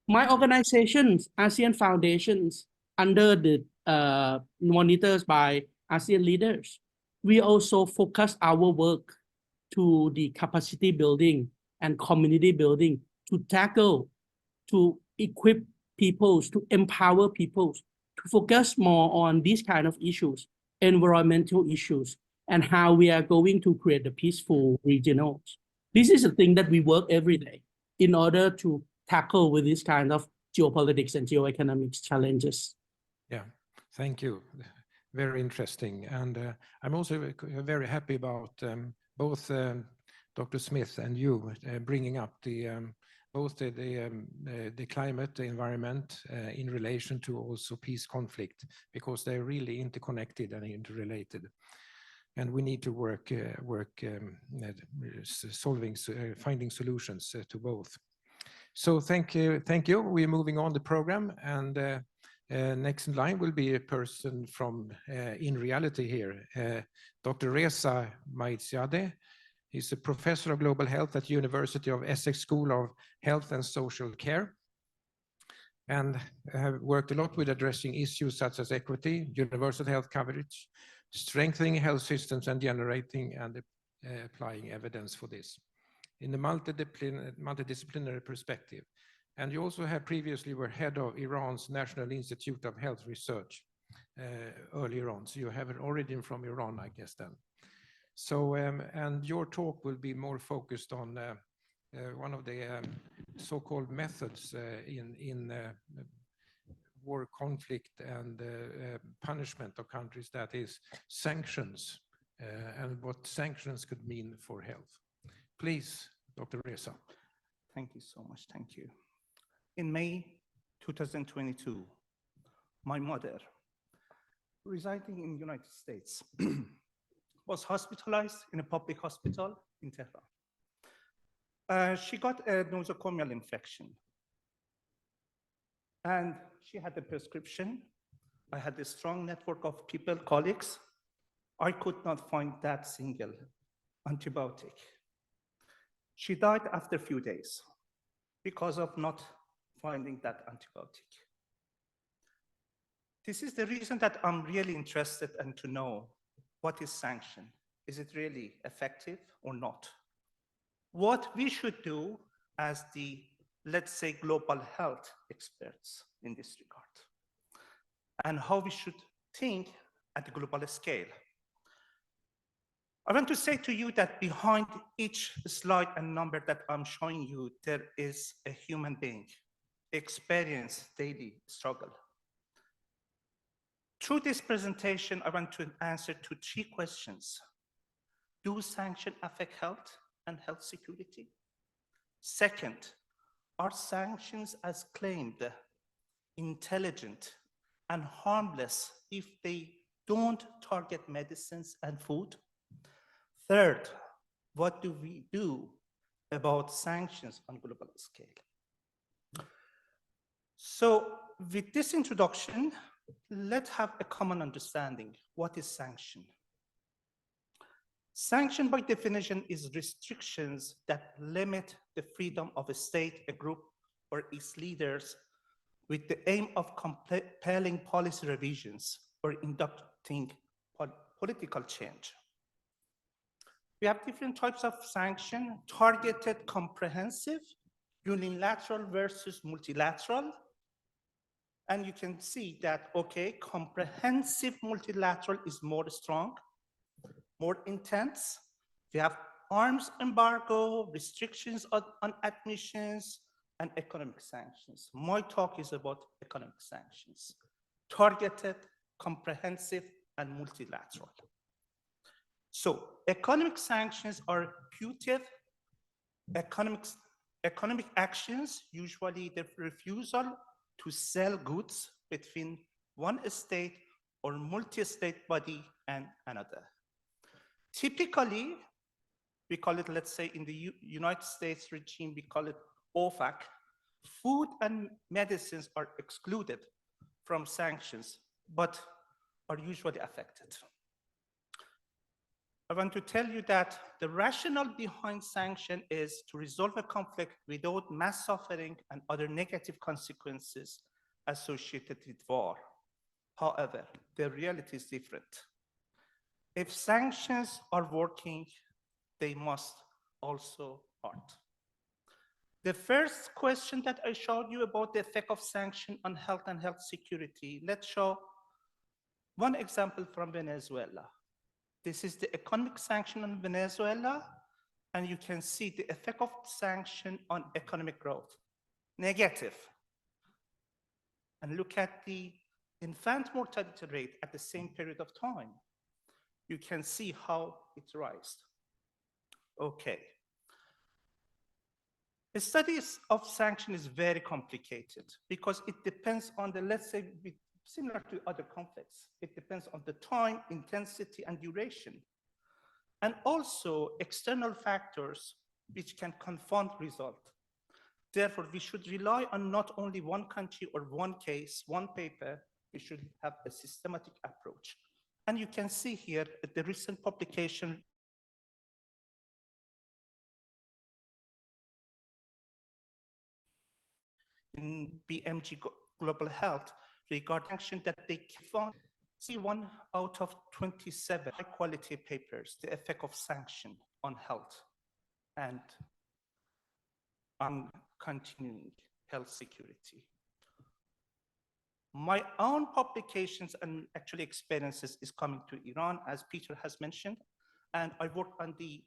[SPEAKER 3] My organizations, ASEAN Foundations, under the monitors by ASEAN leaders, we also focus our work to the capacity building and community building to tackle, to equip people, to empower people, to focus more on these kind of issues, environmental issues, and how we are going to create the peaceful regionals. This is a thing that we work every day in order to tackle with this kind of geopolitics and geoeconomics challenges.
[SPEAKER 1] Yeah, thank you. Very interesting. And I'm also very happy about both Dr. Smith and you bringing up both the climate, the environment, in relation to also peace conflict, because they're really interconnected and interrelated. And we need to finding solutions to both. So thank you. We're moving on the program, and next in line will be a person from In Reality here, Dr. Reza Maiziadeh. He's a professor of global health at University of Essex School of Health and Social Care, and have worked a lot with addressing issues such as equity, universal health coverage, strengthening health systems, and generating and applying evidence for this in a multidisciplinary perspective. And you also have previously were head of Iran's National Institute of Health Research earlier on. So you have an origin from Iran, I guess, then. So, and your talk will be more focused on one of the so-called methods in war, conflict, and punishment of countries, that is sanctions, and what sanctions could mean for health. Please, Dr. Reza.
[SPEAKER 4] Thank you so much. Thank you. In May 2022, my mother, residing in the United States, was hospitalized in a public hospital in Tehran. She got a nosocomial infection, and she had a prescription. I had a strong network of people, colleagues. I could not find that single antibiotic. She died after a few days because of not finding that antibiotic. This is the reason that I'm really interested in to know what is sanction. Is it really effective or not? What we should do as the, let's say, global health experts in this regard, and how we should think at the global scale. I want to say to you that behind each slide and number that I'm showing you, there is a human being, experience daily struggle. Through this presentation, I want to answer to 3 questions. Do sanctions affect health and health security? Second, are sanctions as claimed intelligent and harmless if they don't target medicines and food? Third, what do we do about sanctions on global scale? So with this introduction, let's have a common understanding. What is sanction? Sanction by definition is restrictions that limit the freedom of a state, a group, or its leaders with the aim of compelling policy revisions or inducting political change. We have different types of sanction: targeted, comprehensive, unilateral versus multilateral. And you can see that, okay, comprehensive multilateral is more strong, more intense. We have arms embargo, restrictions on admissions, and economic sanctions. My talk is about economic sanctions: targeted, comprehensive, and multilateral. So economic sanctions are punitive economic actions, usually the refusal to sell goods between one state or multi-state body and another. Typically, we call it, let's say in the United States regime, we call it OFAC. Food and medicines are excluded from sanctions, but are usually affected. I want to tell you that the rationale behind sanction is to resolve a conflict without mass suffering and other negative consequences associated with war. However, the reality is different. If sanctions are working, they must also hurt. The first question that I showed you about the effect of sanction on health and health security, let's show one example from Venezuela. This is the economic sanction on Venezuela, and you can see the effect of sanction on economic growth, negative. And look at the infant mortality rate at the same period of time. You can see how it rises. Okay. The studies of sanction is very complicated because it depends on the, let's say, similar to other conflicts, it depends on the time, intensity, and duration. And also external factors which can confound result. Therefore, we should rely on not only one country or one case, one paper, we should have a systematic approach. And you can see here the recent publication in BMG Global Health regarding action that they found. See, 1 out of 27 high-quality papers, the effect of sanction on health and on continuing health security. My own publications and actually experiences is coming to Iran, as Peter has mentioned, and I work on the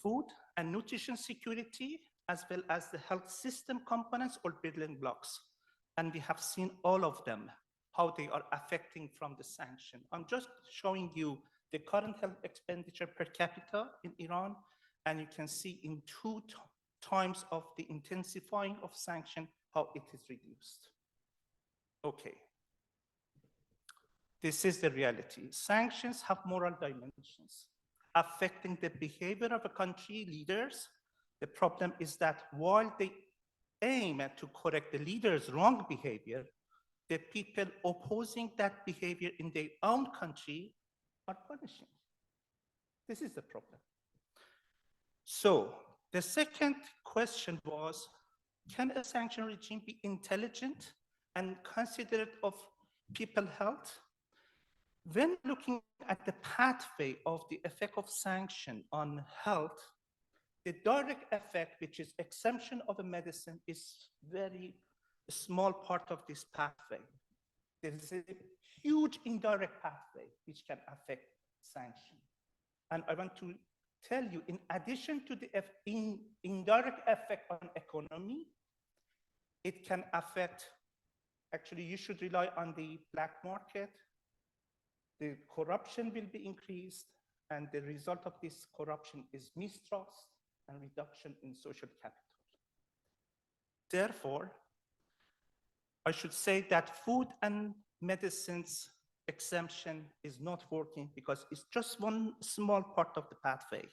[SPEAKER 4] food and nutrition security, as well as the health system components or building blocks. And we have seen all of them, how they are affecting from the sanction. I'm just showing you the current health expenditure per capita in Iran, and you can see in 2 times of the intensifying of sanction, how it is reduced. Okay. This is the reality. Sanctions have moral dimensions affecting the behavior of a country leaders. The problem is that while they aim to correct the leaders' wrong behavior, the people opposing that behavior in their own country are punishing. This is the problem. So the second question was, can a sanction regime be intelligent and considerate of people's health? When looking at the pathway of the effect of sanction on health, the direct effect, which is exemption of a medicine, is very small part of this pathway. There is a huge indirect pathway which can affect sanction. And I want to tell you, in addition to the indirect effect on economy, it can affect, actually you should rely on the black market, the corruption will be increased, and the result of this corruption is mistrust and reduction in social capital. Therefore, I should say that food and medicines exemption is not working because it's just one small part of the pathway.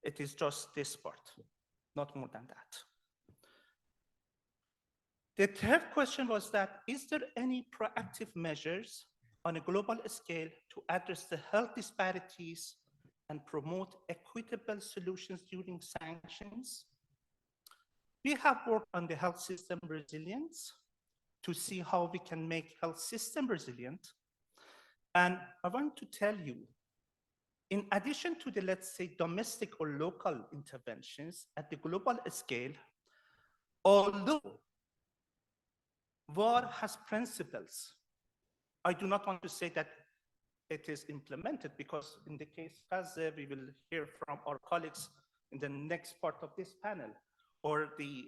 [SPEAKER 4] It is just this part, not more than that. The third question was that, is there any proactive measures on a global scale to address the health disparities and promote equitable solutions during sanctions? We have worked on the health system resilience to see how we can make health system resilient. And I want to tell you, in addition to the, let's say, domestic or local interventions at the global scale, although war has principles, I do not want to say that it is implemented, because in the case Gaza, we will hear from our colleagues in the next part of this panel, or the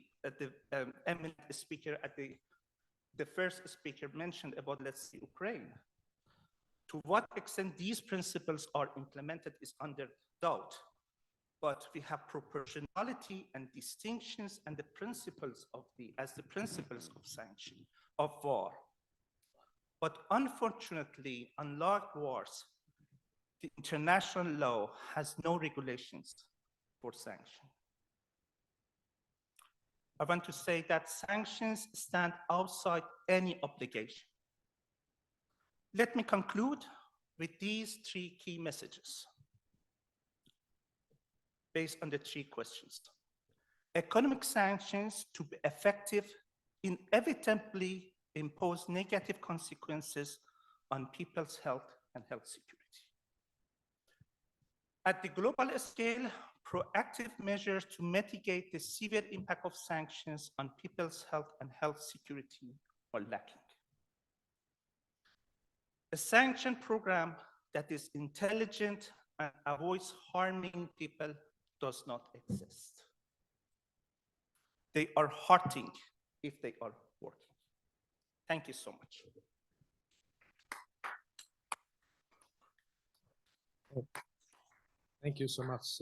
[SPEAKER 4] eminent speaker at the first speaker mentioned about, let's say, Ukraine. To what extent these principles are implemented is under doubt, but we have proportionality and distinctions and the principles of as the principles of sanction, of war. But unfortunately, unlike wars, the international law has no regulations for sanction. I want to say that sanctions stand outside any obligation. Let me conclude with these 3 key messages based on the 3 questions. Economic sanctions, to be effective, inevitably impose negative consequences on people's health and health security. At the global scale, proactive measures to mitigate the severe impact of sanctions on people's health and health security are lacking. A sanction program that is intelligent and avoids harming people does not exist. They are hurting if they are working. Thank you so much.
[SPEAKER 1] Thank you so much,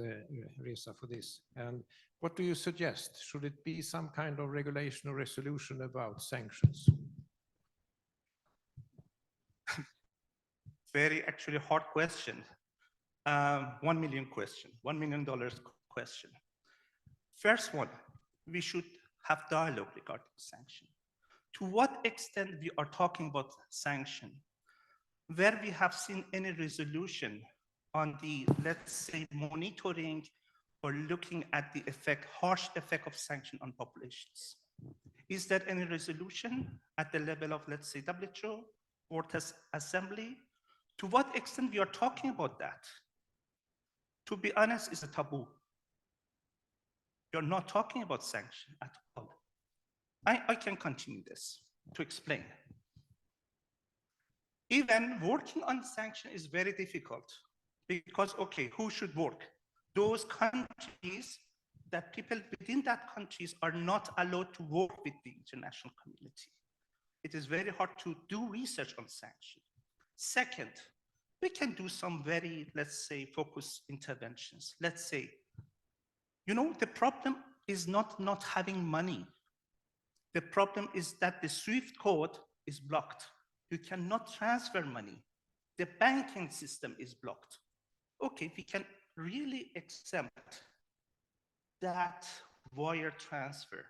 [SPEAKER 1] Reza, for this. And What do you suggest? Should it be some kind of regulation or resolution about sanctions?
[SPEAKER 4] Very actually hard question. $1 million question, $1 million question. First one, we should have dialogue regarding sanction. To what extent we are talking about sanction? Where we have seen any resolution on the, let's say, monitoring or looking at the effect, harsh effect of sanction on populations? Is there any resolution at the level of, let's say, WHO or test assembly? To what extent we are talking about that? To be honest, it's a taboo. You're not talking about sanction at all. I can continue this to explain. Even working on sanction is very difficult because, okay, who should work? Those countries that people within that countries are not allowed to work with the international community. It is very hard to do research on sanction. Second, we can do some very, let's say, focused interventions. Let's say, you know, the problem is not having money. The problem is that the SWIFT code is blocked. You cannot transfer money. The banking system is blocked. Okay, we can really exempt that wire transfer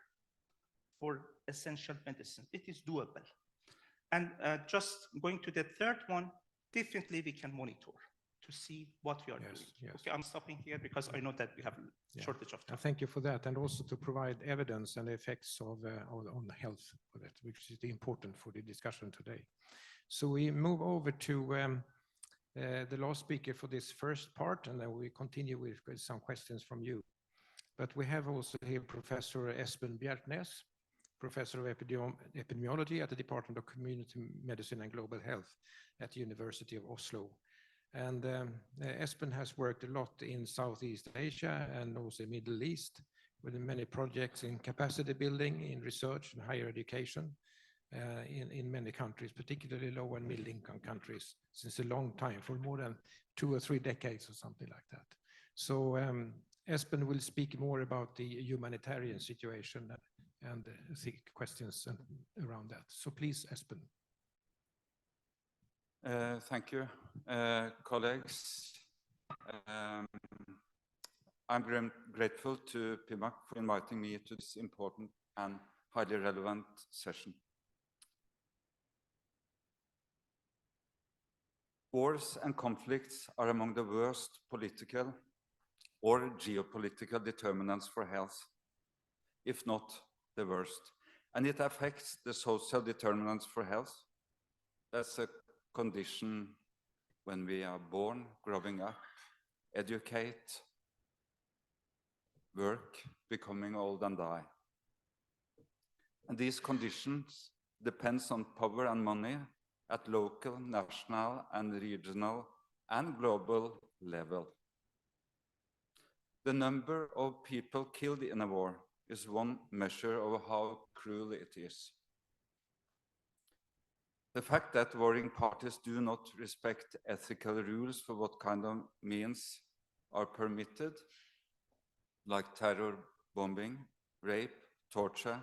[SPEAKER 4] for essential medicine. It is doable. And just going to the third one, definitely we can monitor to see what we are doing.
[SPEAKER 1] Yes.
[SPEAKER 4] Okay, I'm stopping here because I know that we have a shortage of time.
[SPEAKER 1] Thank you for that, and also to provide evidence and effects of on health for that, which is important for the discussion today. So we move over to the last speaker for this first part, and then we continue with some questions from you. But we have also here Professor Espen Bjertnæs, Professor of Epidemiology at the Department of Community Medicine and Global Health at the University of Oslo. And Espen has worked a lot in Southeast Asia and also Middle East with many projects in capacity building, in research and higher education in many countries, particularly low and middle income countries, since a long time, for more than 2 or 3 decades or something like that. So Espen will speak more about the humanitarian situation and the questions around that. So please, Espen.
[SPEAKER 5] Thank you, colleagues. I'm grateful to PMAC for inviting me to this important and highly relevant session. Wars and conflicts are among the worst political or geopolitical determinants for health, if not the worst. And it affects the social determinants for health. That's a condition when we are born, growing up, educate, work, becoming old and die. And these conditions depends on power and money at local, national, and regional and global level. The number of people killed in a war is one measure of how cruel it is. The fact that warring parties do not respect ethical rules for what kind of means are permitted, like terror bombing, rape, torture,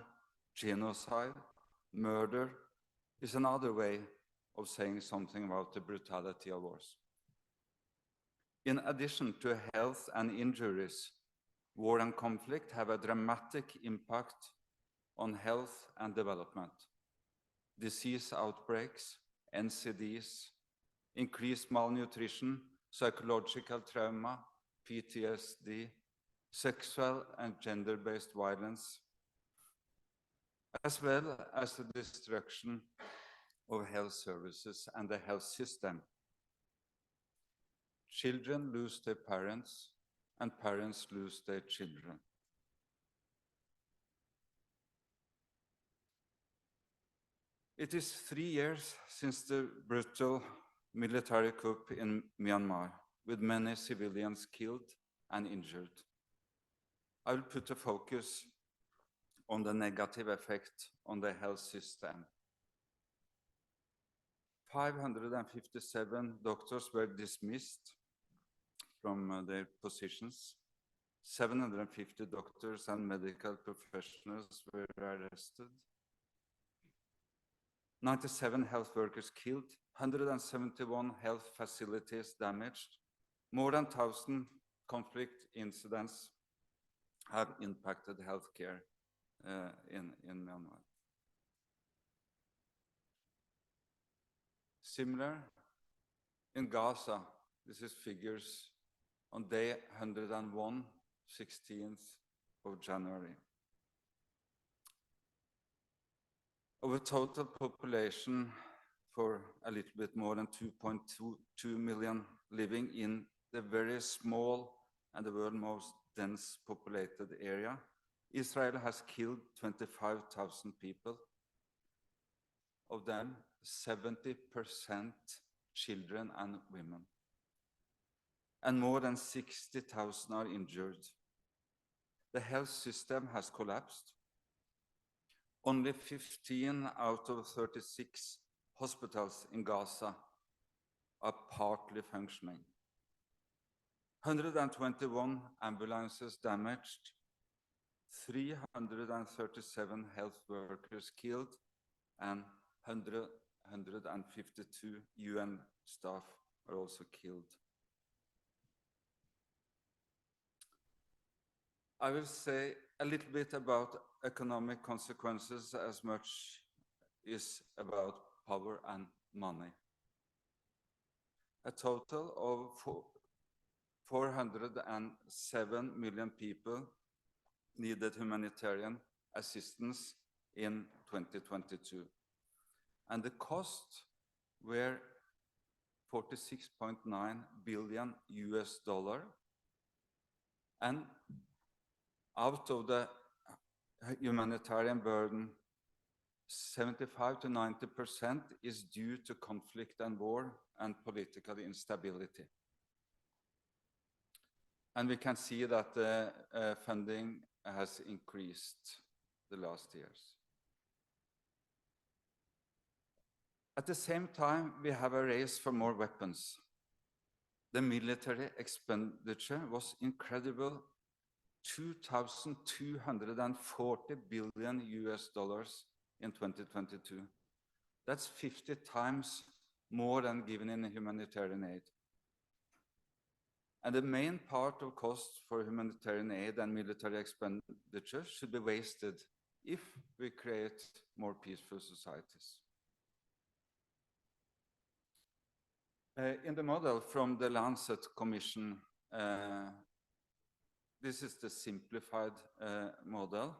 [SPEAKER 5] genocide, murder, is another way of saying something about the brutality of wars. In addition to health and injuries, war and conflict have a dramatic impact on health and development. Disease outbreaks, NCDs, increased malnutrition, psychological trauma, PTSD, sexual and gender-based violence, as well as the destruction of health services and the health system. Children lose their parents, and parents lose their children. It is 3 years since the brutal military coup in Myanmar, with many civilians killed and injured. I will put a focus on the negative effect on the health system. 557 doctors were dismissed from their positions. 750 doctors and medical professionals were arrested. 97 health workers killed, 171 health facilities damaged. More than 1,000 conflict incidents have impacted healthcare in Myanmar. Similar in Gaza, this is figures on day 101, 16th of January. Of a total population for a little bit more than 2.2 million living in the very small and the world's most dense populated area, Israel has killed 25,000 people. Of them, 70% children and women. And more than 60,000 are injured. The health system has collapsed. Only 15 out of 36 hospitals in Gaza are partly functioning. 121 ambulances damaged, 337 health workers killed, and 152 UN staff are also killed. I will say a little bit about economic consequences as much is about power and money. A total of 407 million people needed humanitarian assistance in 2022. And the costs were $46.9 billion US. And out of the humanitarian burden, 75 to 90% is due to conflict and war and political instability. And we can see that the funding has increased the last years. At the same time, we have a race for more weapons. The military expenditure was incredible, $2,240 billion US in 2022. That's 50 times more than given in humanitarian aid. And the main part of costs for humanitarian aid and military expenditure should be wasted if we create more peaceful societies. In the model from the Lancet Commission, this is the simplified model.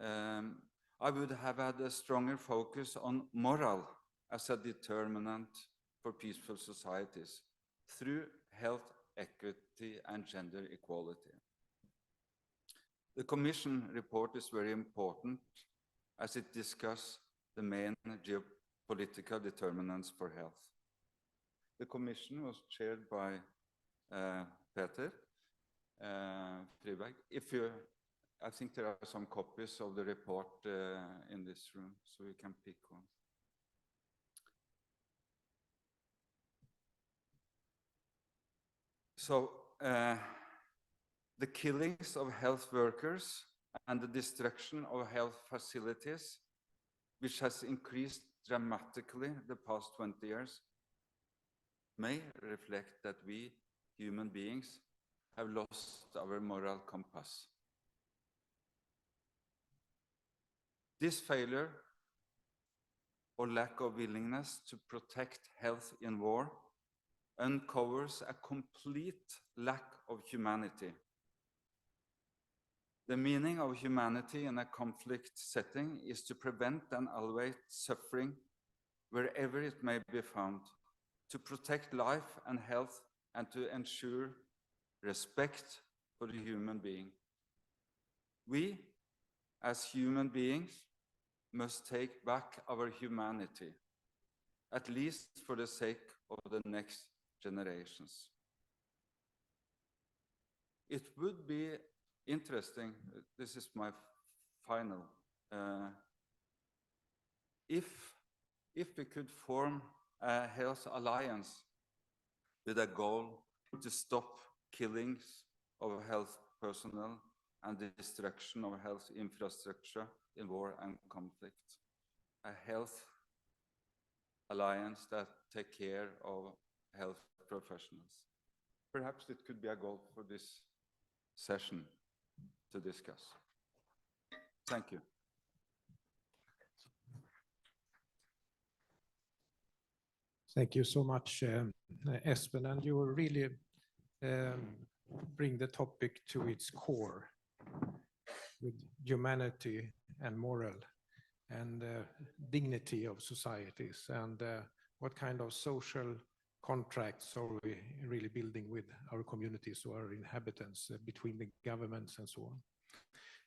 [SPEAKER 5] I would have had a stronger focus on moral as a determinant for peaceful societies through health equity and gender equality. The Commission report is very important as it discusses the main geopolitical determinants for health. The Commission was chaired by Peter Friberg. I think there are some copies of the report in this room, so we can pick one. So the killings of health workers and the destruction of health facilities, which has increased dramatically the past 20 years, may reflect that we human beings have lost our moral compass. This failure or lack of willingness to protect health in war uncovers a complete lack of humanity. The meaning of humanity in a conflict setting is to prevent and alleviate suffering wherever it may be found, to protect life and health, and to ensure respect for the human being. We, as human beings, must take back our humanity, at least for the sake of the next generations. It would be interesting, this is my final, if we could form a health alliance with a goal to stop killings of health personnel, and the destruction of health infrastructure in war and conflict. A health alliance that take care of health professionals. Perhaps it could be a goal for this session to discuss. Thank you.
[SPEAKER 1] Thank you so much, Espen, and you really bring the topic to its core with humanity and moral and dignity of societies, and what kind of social contracts are we really building with our communities or our inhabitants between the governments and so on.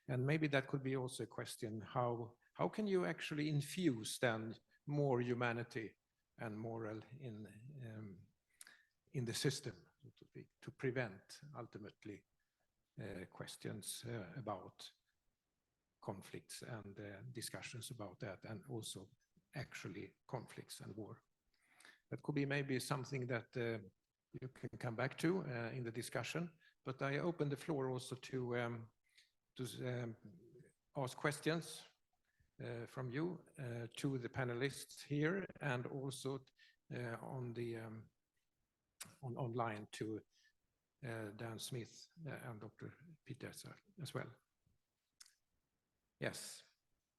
[SPEAKER 1] And maybe that could be also a question, how can you actually infuse then more humanity and moral in the system, so to speak, to prevent ultimately questions about conflicts and discussions about that, and also actually conflicts and war. That could be maybe something that you can come back to in the discussion, but I open the floor also to ask questions from you to the panelists here, and also online to Dan Smith and Dr. Peters as well. Yes.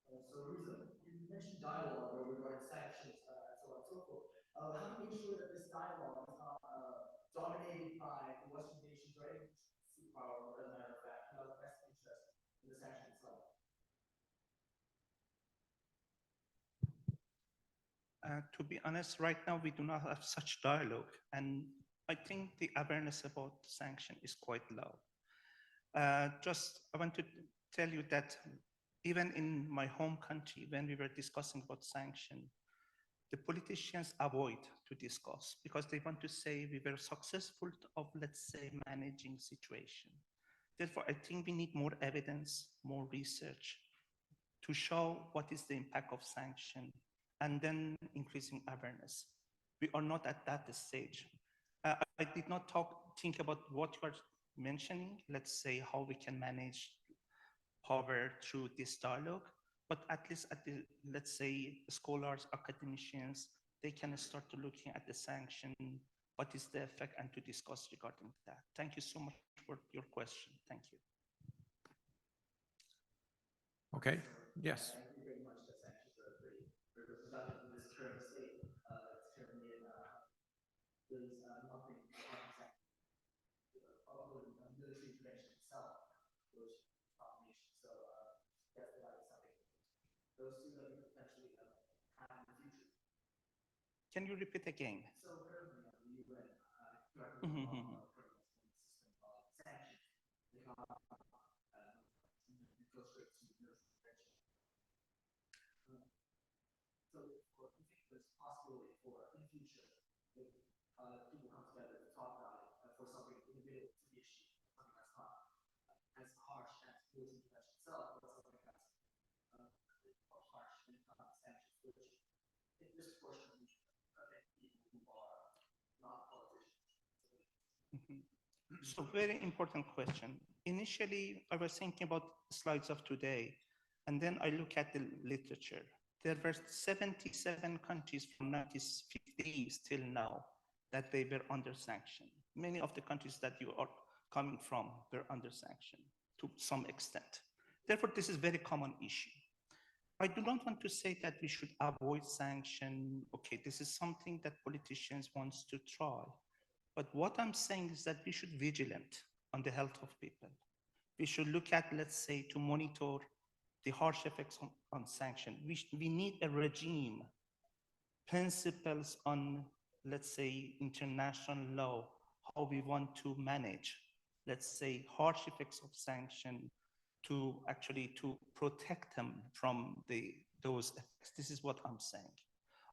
[SPEAKER 6] So, Riza, you mentioned dialogue regarding sanctions and so on and so forth. How do we ensure that this dialogue is not dominated by the Western nations or any superpower, as a matter of fact, who have the best interest in the sanction itself?
[SPEAKER 4] To be honest, right now we do not have such dialogue, and I think the awareness about sanction is quite low. I want to tell you that even in my home country, when we were discussing about sanction, the politicians avoid to discuss because they want to say we were successful of, let's say, managing situation. Therefore, I think we need more evidence, more research to show what is the impact of sanction, and then increasing awareness. We are not at that stage. I did not think about what you are mentioning, let's say how we can manage power through this dialogue, but at least at the, let's say, scholars, academicians, they can start to looking at the sanction, what is the effect, and to discuss regarding that. Thank you so much for your question. Thank you.
[SPEAKER 1] Okay, yes.
[SPEAKER 6] Thank you very much. The sanctions are pretty representative of this current state. It's currently in, there's nothing other than military intervention itself, which is domination. So that's something. Those two that we potentially have in the future.
[SPEAKER 4] Can you repeat again?
[SPEAKER 6] So currently, the UN directly system of sanctions, they go straight to military intervention. So, do you think there's a possibility for in the future if people come together to talk about it for something in the middle to be achieved, something that's not as harsh as military intervention itself, but something that's harsh and not sanctions, which in this portion affect people who are not politicians.
[SPEAKER 4] So very important question. Initially, I was thinking about slides of today, and then I look at the literature. There were 77 countries from 1950s till now that they were under sanction. Many of the countries that you are coming from were under sanction to some extent. Therefore, this is a very common issue. I do not want to say that we should avoid sanction. Okay, this is something that politicians want to try. But what I'm saying is that we should be vigilant on the health of people. We should look at, let's say, to monitor the harsh effects on sanction. We need a regime, principles on, let's say, international law, how we want to manage, let's say, harsh effects of sanction to actually to protect them from those effects. This is what I'm saying.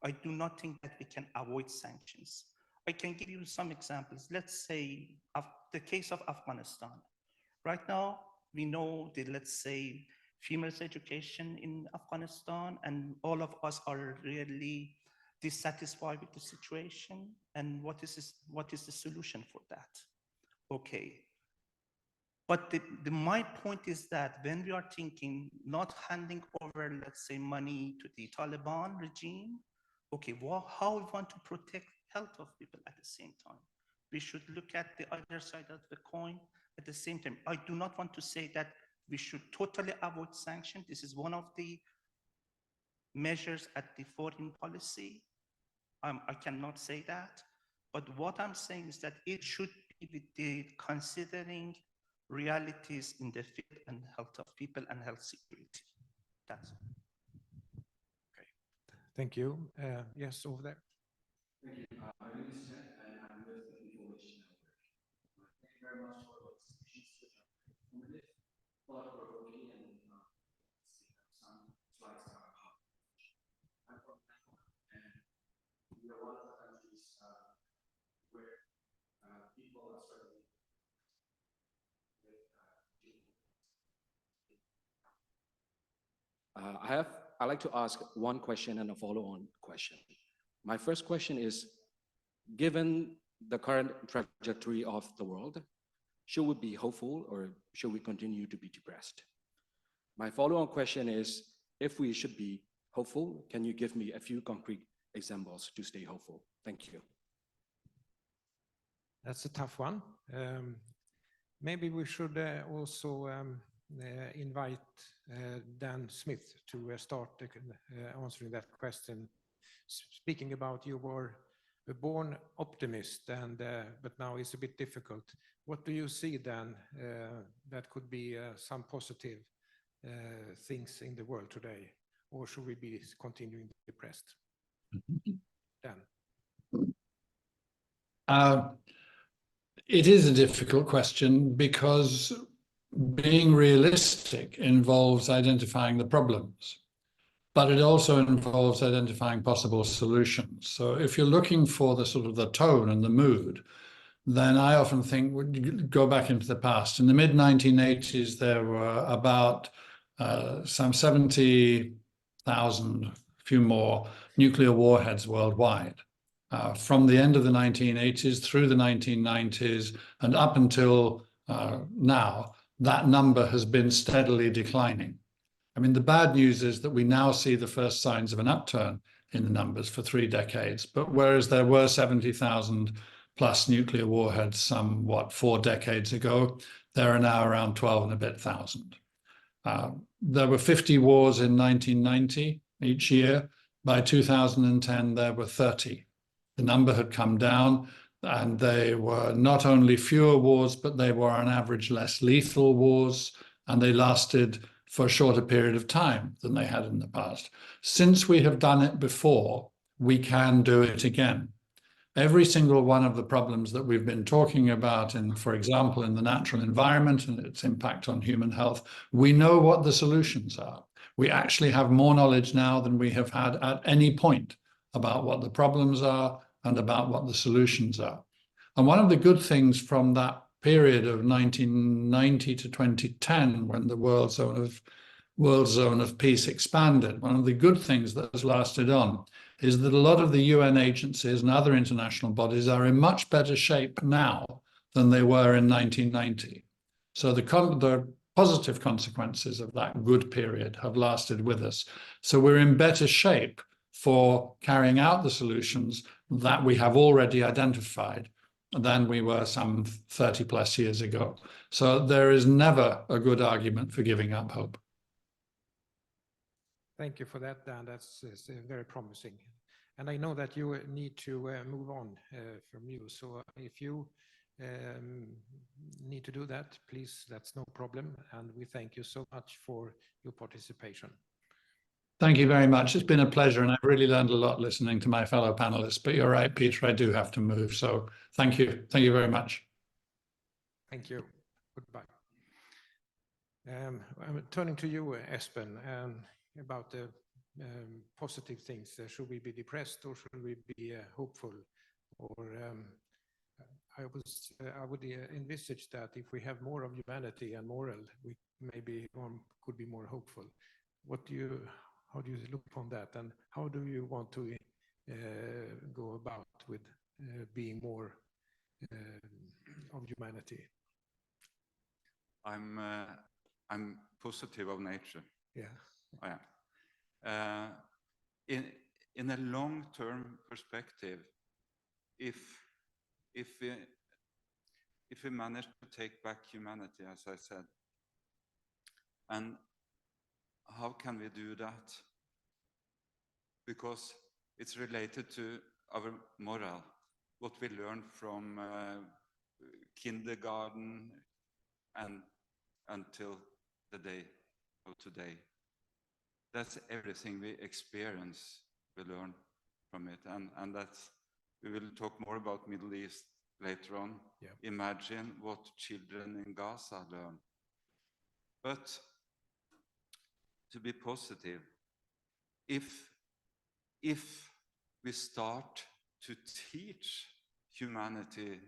[SPEAKER 4] I do not think that we can avoid sanctions. I can give you some examples. Let's say the case of Afghanistan. Right now, we know the, let's say, females' education in Afghanistan, and all of us are really dissatisfied with the situation. And what is the solution for that? Okay. But my point is that when we are thinking not handing over, let's say, money to the Taliban regime, okay, well, how we want to protect health of people at the same time? We should look at the other side of the coin at the same time. I do not want to say that we should totally avoid sanctions. This is one of the measures at the foreign policy. I cannot say that. But what I'm saying is that it should be with the considering realities in the field and health of people and health security. That's it.
[SPEAKER 1] Okay. Thank you. Yes, over there.
[SPEAKER 7] Thank you. My name is Ted, and I'm with the Information Network. Thank you very much for those speeches, which are informative, thought-provoking, and some slides are hard. I'm from Bangkok, and we are one of the countries where people are struggling with I'd like to ask one question and a follow-on question. My first question is, given the current trajectory of the world, should we be hopeful or should we continue to be depressed? My follow-on question is, if we should be hopeful, can you give me a few concrete examples to stay hopeful? Thank you.
[SPEAKER 1] That's a tough one. Maybe we should also invite Dan Smith to start answering that question. Speaking about, you were a born optimist, and but now it's a bit difficult. What do you see, Dan, that could be some positive things in the world today, or should we be continuing depressed? Dan.
[SPEAKER 2] It is a difficult question because being realistic involves identifying the problems, but it also involves identifying possible solutions. So if you're looking for the sort of the tone and the mood, then I often think, go back into the past. In the mid-1980s, there were about some 70,000, few more, nuclear warheads worldwide. From the end of the 1980s through the 1990s and up until now, that number has been steadily declining. I mean, the bad news is that we now see the first signs of an upturn in the numbers for 3 decades. But whereas there were 70,000 plus nuclear warheads some, 4 decades ago, there are now around 12 and a bit thousand. There were 50 wars in 1990 each year. By 2010, there were 30. The number had come down, and they were not only fewer wars, but they were on average less lethal wars, and they lasted for a shorter period of time than they had in the past. Since we have done it before, we can do it again. Every single one of the problems that we've been talking about, for example, in the natural environment and its impact on human health, we know what the solutions are. We actually have more knowledge now than we have had at any point about what the problems are and about what the solutions are. And one of the good things from that period of 1990 to 2010, when the world zone of peace expanded, one of the good things that has lasted on is that a lot of the UN agencies and other international bodies are in much better shape now than they were in 1990. So the positive consequences of that good period have lasted with us. So we're in better shape for carrying out the solutions that we have already identified than we were some 30 plus years ago. So there is never a good argument for giving up hope.
[SPEAKER 1] Thank you for that, Dan. That's very promising. And I know that you need to move on from you. So if you need to do that, please, that's no problem. And we thank you so much for your participation.
[SPEAKER 2] Thank you very much. It's been a pleasure, and I've really learned a lot listening to my fellow panelists. But you're right, Peter, I do have to move. So thank you. Thank you very much.
[SPEAKER 1] Thank you. Goodbye. I'm turning to you, Espen, about the positive things. Should we be depressed or should we be hopeful? Or I would envisage that if we have more of humanity and moral, we maybe could be more hopeful. How do you look upon that, and how do you want to go about with being more of humanity?
[SPEAKER 5] I'm positive of nature.
[SPEAKER 1] Yeah.
[SPEAKER 5] I am. In a long-term perspective, if we manage to take back humanity, as I said, and how can we do that? Because it's related to our moral, what we learn from kindergarten and until the day of today. That's everything we experience, we learn from it. And that's, we will talk more about Middle East later on.
[SPEAKER 1] Yeah.
[SPEAKER 5] Imagine what children in Gaza learn. But to be positive, if we start to teach humanity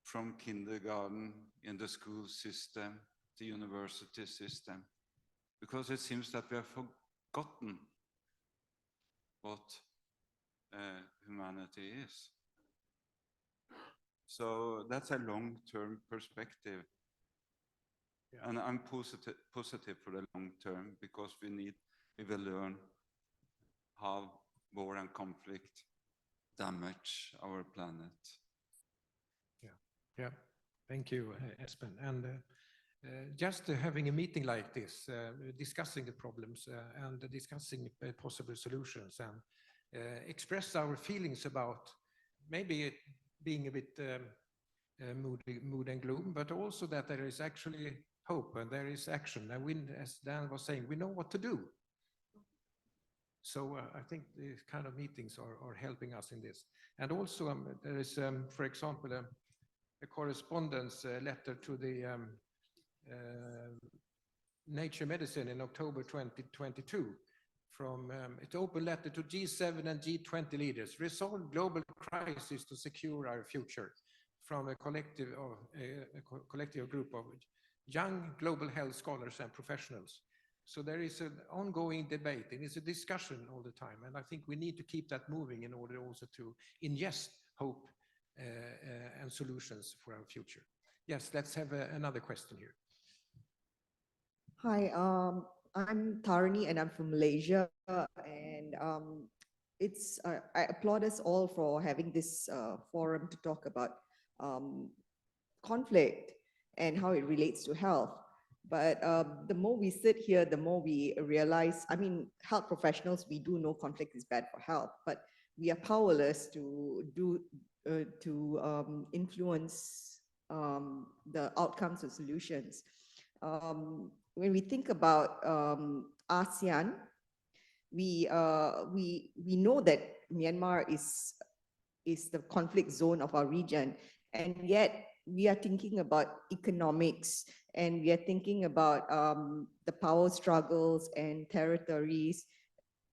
[SPEAKER 5] from kindergarten, in the school system, the university system, because it seems that we have forgotten what humanity is. So that's a long-term perspective.
[SPEAKER 1] Yeah.
[SPEAKER 5] And I'm positive for the long term, because we will learn how war and conflict damage our planet.
[SPEAKER 1] Yeah, thank you, Espen. And just having a meeting like this, discussing the problems and discussing possible solutions, and express our feelings about maybe being a bit mood and gloom, but also that there is actually hope and there is action. And we, as Dan was saying, we know what to do. So I think these kind of meetings are helping us in this. And also there is, for example, a correspondence letter to the Nature Medicine in October 2022 from it's open letter to G7 and G20 leaders. Resolve global crisis to secure our future, from a collective group of young global health scholars and professionals. So there is an ongoing debate, and it's a discussion all the time. And I think we need to keep that moving in order also to ingest hope and solutions for our future. Yes, let's have another question here.
[SPEAKER 8] Hi, I'm Tharani and I'm from Malaysia, and I applaud us all for having this forum to talk about conflict and how it relates to health. But the more we sit here, the more we realize, I mean, health professionals, we do know conflict is bad for health, but we are powerless to influence the outcomes or solutions. When we think about ASEAN, we know that Myanmar is the conflict zone of our region, and yet we are thinking about economics, and we are thinking about the power struggles and territories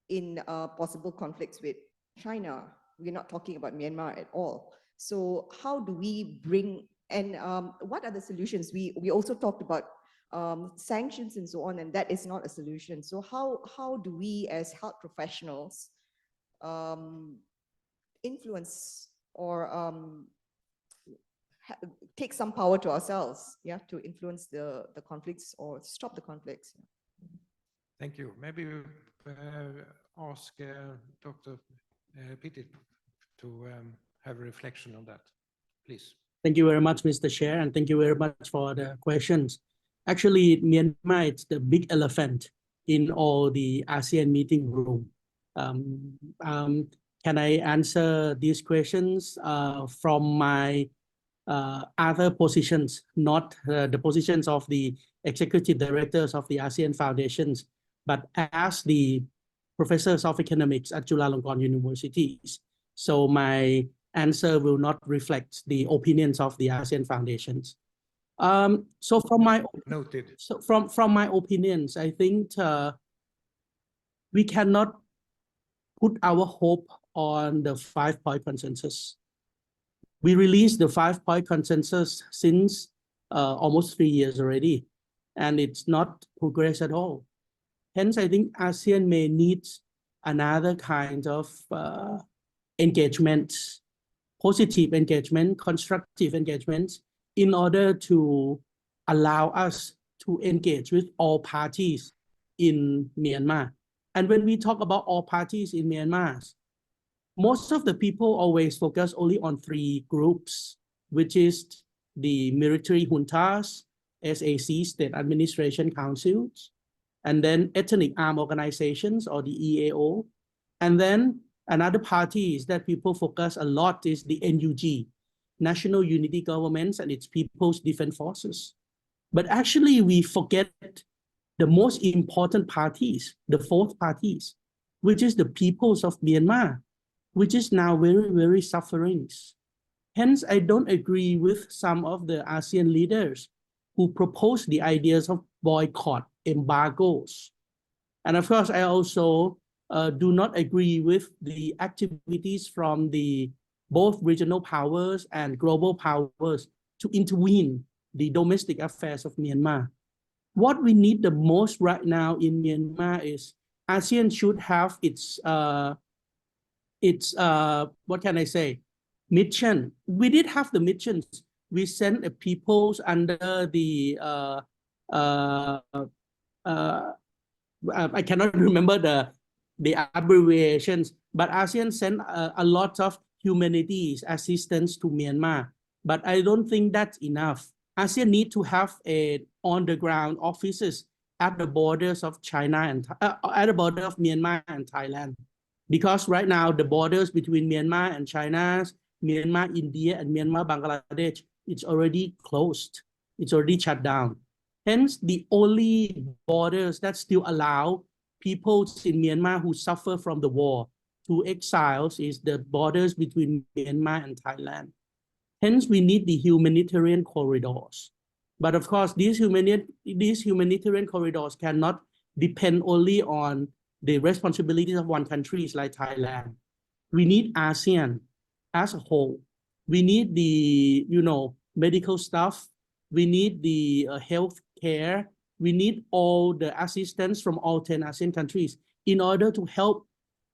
[SPEAKER 8] in possible conflicts with China. We're not talking about Myanmar at all. So how do we bring, and what are the solutions? We also talked about sanctions and so on, and that is not a solution. So how do we as health professionals influence or take some power to ourselves, to influence the conflicts or stop the conflicts?
[SPEAKER 1] Thank you. Maybe we ask Dr. Petit to have a reflection on that, please.
[SPEAKER 3] Thank you very much, Mr. Chair, and thank you very much for the questions. Actually, Myanmar is the big elephant in all the ASEAN meeting room. Can I answer these questions from my other positions, not the positions of the executive directors of the ASEAN foundations, but as the professors of economics at Chulalongkorn universities? So my answer will not reflect the opinions of the ASEAN foundations. So from my
[SPEAKER 1] noted.
[SPEAKER 3] So from my opinions, I think we cannot put our hope on the 5-point consensus. We released the 5-point consensus since almost 3 years already, and it's not progress at all. Hence, I think ASEAN may need another kind of engagement, positive engagement, constructive engagement, in order to allow us to engage with all parties in Myanmar. And when we talk about all parties in Myanmar, most of the people always focus only on three groups, which is the military juntas, SAC, State Administration Councils, and then ethnic armed organizations or the EAO. And then another party that people focus a lot is the NUG, National Unity Governments and its People's Defense Forces. But actually we forget the most important parties, the fourth parties, which is the peoples of Myanmar, which is now very, very suffering. Hence, I don't agree with some of the ASEAN leaders who propose the ideas of boycott, embargoes. And of course, I also do not agree with the activities from the both regional powers and global powers to intervene the domestic affairs of Myanmar. What we need the most right now in Myanmar is ASEAN should have its what can I say, mission. We did have the missions. We sent peoples under the I cannot remember the abbreviations, but ASEAN sent a lot of humanities assistance to Myanmar. But I don't think that's enough. ASEAN need to have a on-the-ground offices at the borders of China and at the border of Myanmar and Thailand. Because right now the borders between Myanmar and China, Myanmar, India, and Myanmar, Bangladesh, it's already closed. It's already shut down. Hence, the only borders that still allow people in Myanmar who suffer from the war to exiles is the borders between Myanmar and Thailand. Hence, we need the humanitarian corridors. But of course, these humanitarian corridors cannot depend only on the responsibilities of one country like Thailand. We need ASEAN as a whole. We need the, medical stuff. We need the health care. We need all the assistance from all 10 ASEAN countries in order to help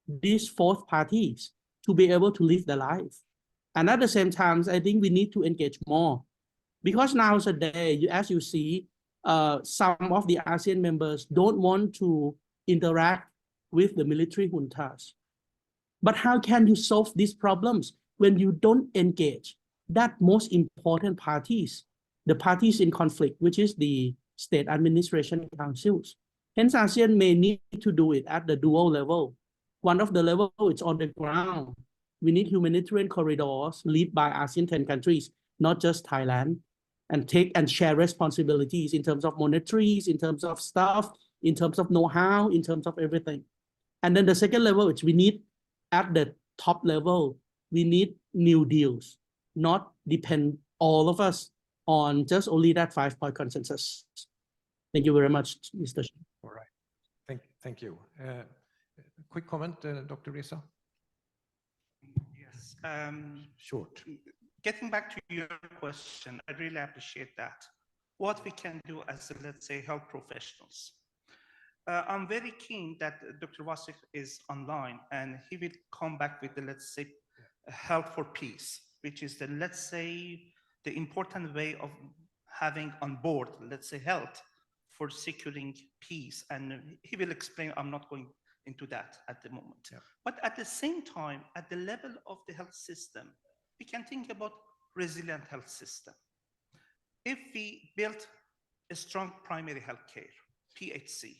[SPEAKER 3] these fourth parties to be able to live their life. And at the same time, I think we need to engage more. Because nowadays, as you see, some of the ASEAN members don't want to interact with the military juntas. But how can you solve these problems when you don't engage that most important parties, the parties in conflict, which is the State Administration Councils? Hence, ASEAN may need to do it at the dual level. One of the level is on the ground. We need humanitarian corridors led by ASEAN 10 countries, not just Thailand, and take and share responsibilities in terms of monetaries, in terms of staff, in terms of know-how, in terms of everything. And then the second level, which we need at the top level, we need new deals, not depend all of us on just only that 5-point consensus. Thank you very much, Mr. Chair.
[SPEAKER 1] All right. Thank you. Quick comment, Dr. Risa?
[SPEAKER 4] Yes.
[SPEAKER 1] Short.
[SPEAKER 4] Getting back to your question, I really appreciate that. What we can do as, let's say, health professionals. I'm very keen that Dr. Wasik is online and he will come back with the, let's say, health for peace, which is the, let's say, the important way of having on board, let's say, health for securing peace. And he will explain, I'm not going into that at the moment.
[SPEAKER 1] Yeah.
[SPEAKER 4] But at the same time, at the level of the health system, we can think about resilient health system. If we build a strong primary health care, PHC,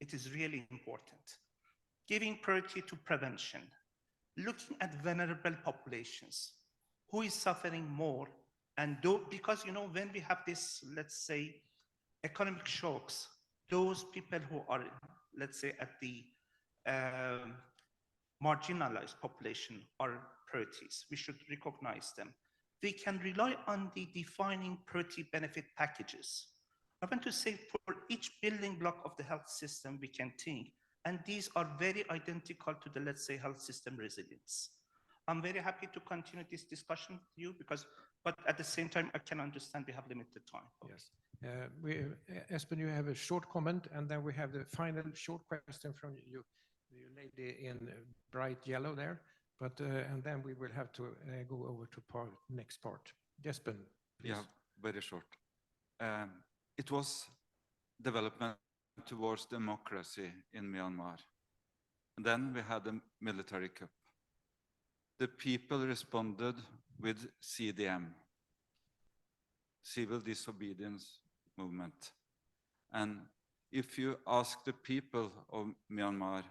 [SPEAKER 4] it is really important. Giving priority to prevention, looking at vulnerable populations, who is suffering more, and because when we have this, let's say, economic shocks, those people who are, let's say, at the marginalized population are priorities. We should recognize them. We can rely on the defining priority benefit packages. I want to say for each building block of the health system, we can think, and these are very identical to the, let's say, health system resilience. I'm very happy to continue this discussion with you but at the same time, I can understand we have limited time.
[SPEAKER 1] Yes. Espen, you have a short comment, and then we have the final short question from you, the lady in bright yellow there. But and then we will have to go over to next part. Espen, please.
[SPEAKER 5] Yeah, very short. it was development towards democracy in Myanmar. And then we had a military coup. The people responded with CDM, Civil Disobedience Movement. And if you ask the people of Myanmar,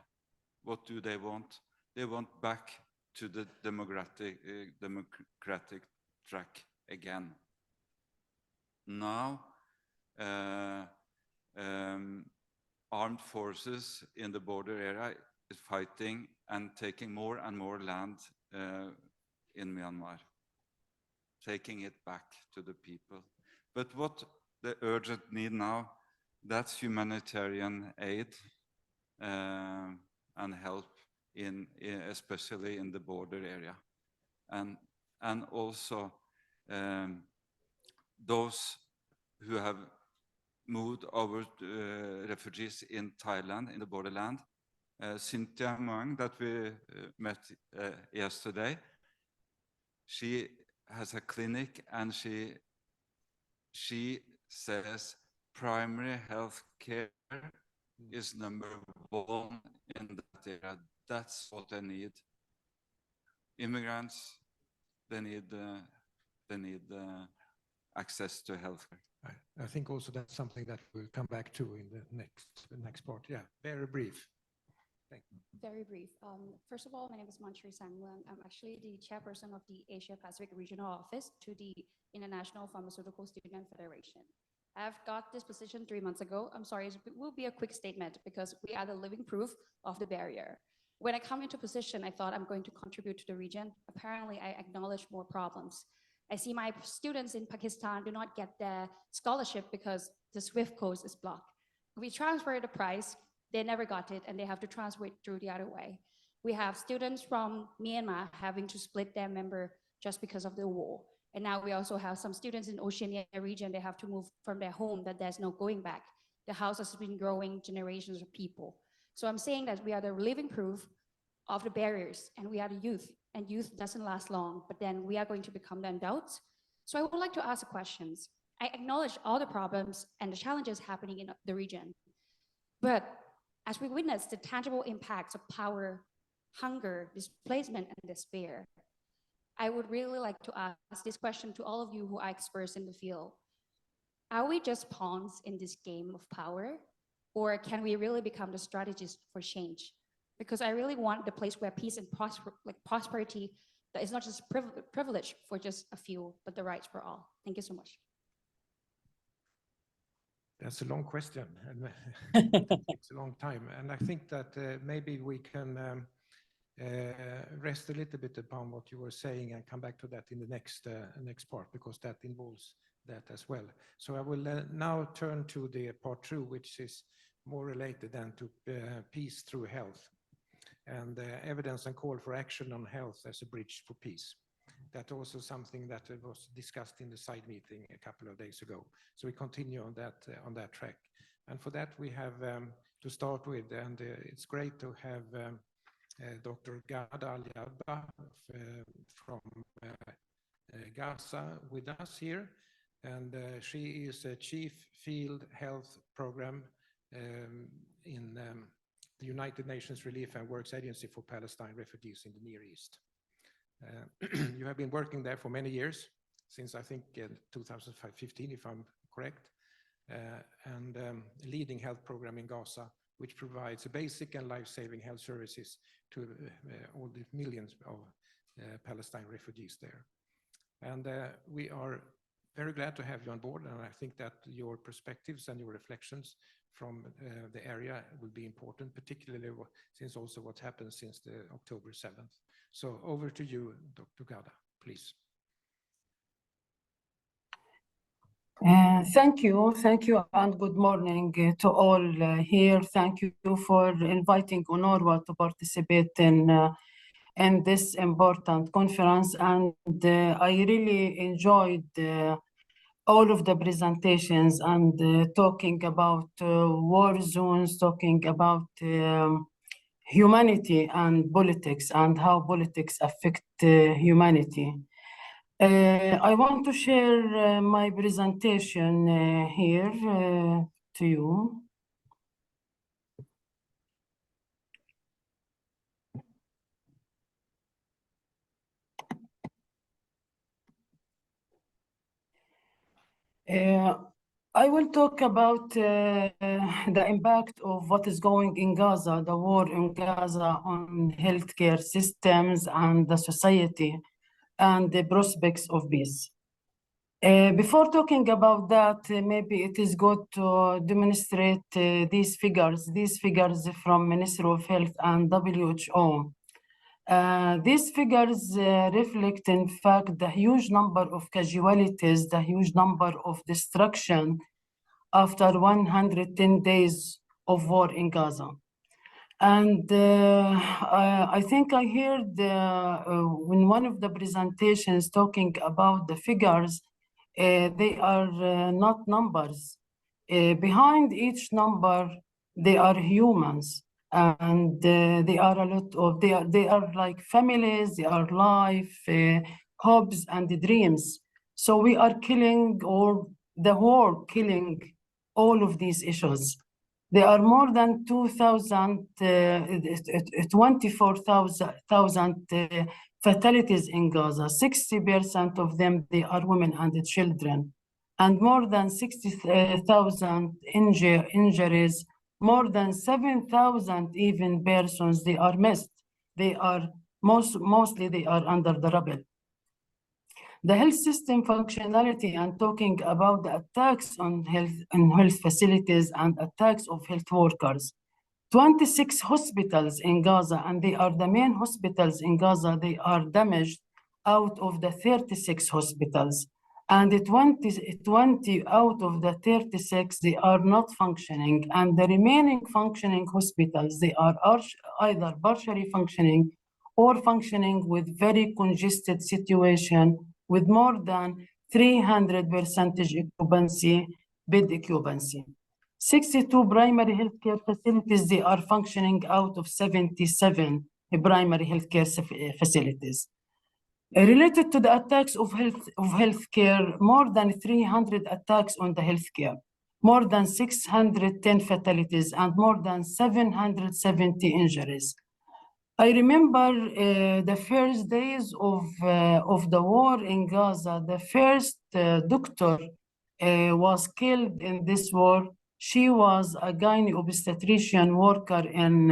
[SPEAKER 5] what do they want? They want back to the democratic track again. Now, armed forces in the border area is fighting and taking more and more land in Myanmar, taking it back to the people. But what the urgent need now, that's humanitarian aid and help especially in the border area. And also those who have moved over refugees in Thailand, in the borderland. Cynthia Muang, that we met yesterday, she has a clinic and she says primary health care is #1 in that area. That's what they need. Immigrants, they need access to healthcare.
[SPEAKER 1] I think also that's something that we'll come back to in the next part. Yeah, very brief. Thank you.
[SPEAKER 9] Very brief. First of all, my name is Manchuri Sangwang. I'm actually the chairperson of the Asia Pacific Regional Office to the International Pharmaceutical Student Federation. I've got this position 3 months ago. I'm sorry, it will be a quick statement because we are the living proof of the barrier. When I come into position, I thought I'm going to contribute to the region. Apparently, I acknowledge more problems. I see my students in Pakistan do not get their scholarship because the SWIFT code is blocked. We transfer the price, they never got it, and they have to transfer it through the other way. We have students from Myanmar having to split their member just because of the war. And now we also have some students in Oceania region, they have to move from their home, that there's no going back. The house has been growing generations of people. So I'm saying that we are the living proof of the barriers, and we are the youth, and youth doesn't last long, but then we are going to become the adults. So I would like to ask questions. I acknowledge all the problems and the challenges happening in the region, but as we witness the tangible impacts of power, hunger, displacement, and despair, I would really like to ask this question to all of you who are experts in the field. Are we just pawns in this game of power? Or can we really become the strategists for change? Because I really want the place where peace and prosperity that is not just privilege for just a few, but the rights for all. Thank you so much.
[SPEAKER 1] That's a long question, and it's a long time. And I think that maybe we can rest a little bit upon what you were saying and come back to that in the next part, because that involves that as well. So I will now turn to the part 2, which is more related than to peace through health, and evidence and call for action on health as a bridge for peace. That's also something that was discussed in the side meeting a couple of days ago. So we continue on that track. And for that we have to start with, and it's great to have Dr. Ghada Al-Yabba from Gaza with us here. And she is a Chief Field Health Program in the United Nations Relief and Works Agency for Palestine Refugees in the Near East. You have been working there for many years, since I think 2015, if I'm correct, and leading health program in Gaza, which provides basic and life-saving health services to all the millions of Palestine refugees there. And we are very glad to have you on board, and I think that your perspectives and your reflections from the area will be important, particularly since also what happened since the October 7th. So over to you, Dr. Ghada, please.
[SPEAKER 10] Thank you, and good morning to all here. Thank you for inviting UNRWA to participate in this important conference, and I really enjoyed all of the presentations and talking about war zones, talking about humanity and politics, and how politics affect humanity. I want to share my presentation here to you. I will talk about the impact of what is going in Gaza, the war in Gaza on healthcare systems and the society and the prospects of peace. Before talking about that, maybe it is good to demonstrate these figures from Ministry of Health and WHO. These figures reflect, in fact, the huge number of casualties, the huge number of destruction after 110 days of war in Gaza. And I think I heard in one of the presentations talking about the figures, they are not numbers. Behind each number, they are humans. And they are a lot of, they are like families, they are life, hopes and dreams. So we are killing, or the war killing all of these issues. There are more than 24,000 fatalities in Gaza. 60% of them, they are women and children. And more than 60,000 injuries, more than 7,000 even persons, they are missed. They are mostly they are under the rubble. The health system functionality, and talking about the attacks on health facilities and attacks of health workers. 26 hospitals in Gaza, and they are the main hospitals in Gaza, they are damaged out of the 36 hospitals. And 20 out of the 36, they are not functioning. And the remaining functioning hospitals, they are either partially functioning or functioning with very congested situation with more than 300% occupancy, bed occupancy. 62 primary healthcare facilities, they are functioning out of 77 primary healthcare facilities. Related to the attacks of healthcare, more than 300 attacks on the healthcare, more than 610 fatalities, and more than 770 injuries. I remember the first days of the war in Gaza. The first doctor was killed in this war. She was a gynae obstetrician worker in,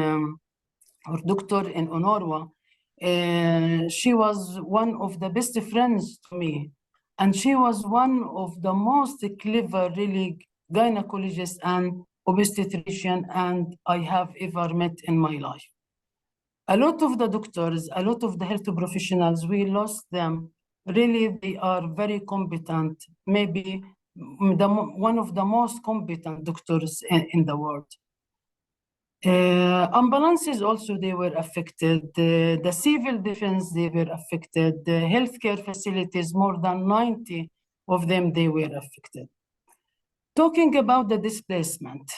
[SPEAKER 10] or doctor in UNRWA. She was one of the best friends to me. And she was one of the most clever, really, gynecologists and obstetrician and I have ever met in my life. A lot of the doctors, a lot of the health professionals, we lost them. Really, they are very competent, maybe one of the most competent doctors in the world. Ambulances also, they were affected. The civil defense, they were affected. The healthcare facilities, more than 90 of them, they were affected. Talking about the displacement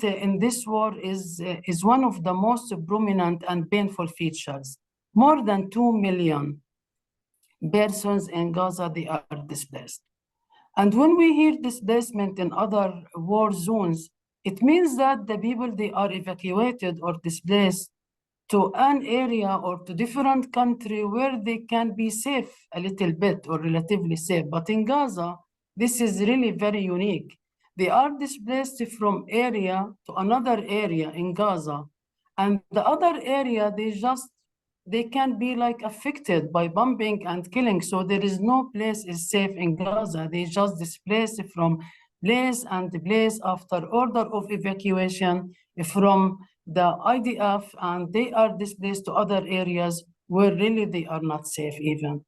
[SPEAKER 10] in this war is one of the most prominent and painful features. More than 2 million persons in Gaza, they are displaced. And when we hear displacement in other war zones, it means that the people, they are evacuated or displaced to an area or to different country where they can be safe a little bit or relatively safe. But in Gaza, this is really very unique. They are displaced from area to another area in Gaza. And the other area, they can be like affected by bombing and killing. So there is no place is safe in Gaza. They just displaced from place and place after order of evacuation from the IDF, and they are displaced to other areas where really they are not safe even.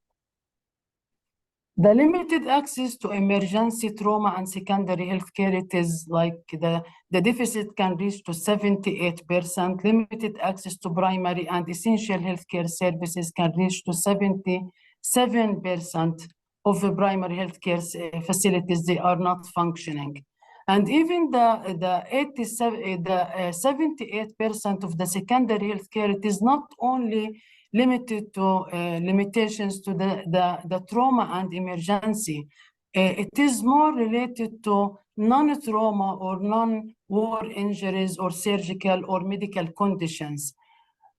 [SPEAKER 10] The limited access to emergency trauma and secondary healthcare, it is like the deficit can reach to 78%. Limited access to primary and essential healthcare services can reach to 77% of the primary healthcare facilities, they are not functioning. And even the 78% of the secondary healthcare, it is not only limited to limitations to the trauma and emergency. It is more related to non-trauma or non-war injuries or surgical or medical conditions.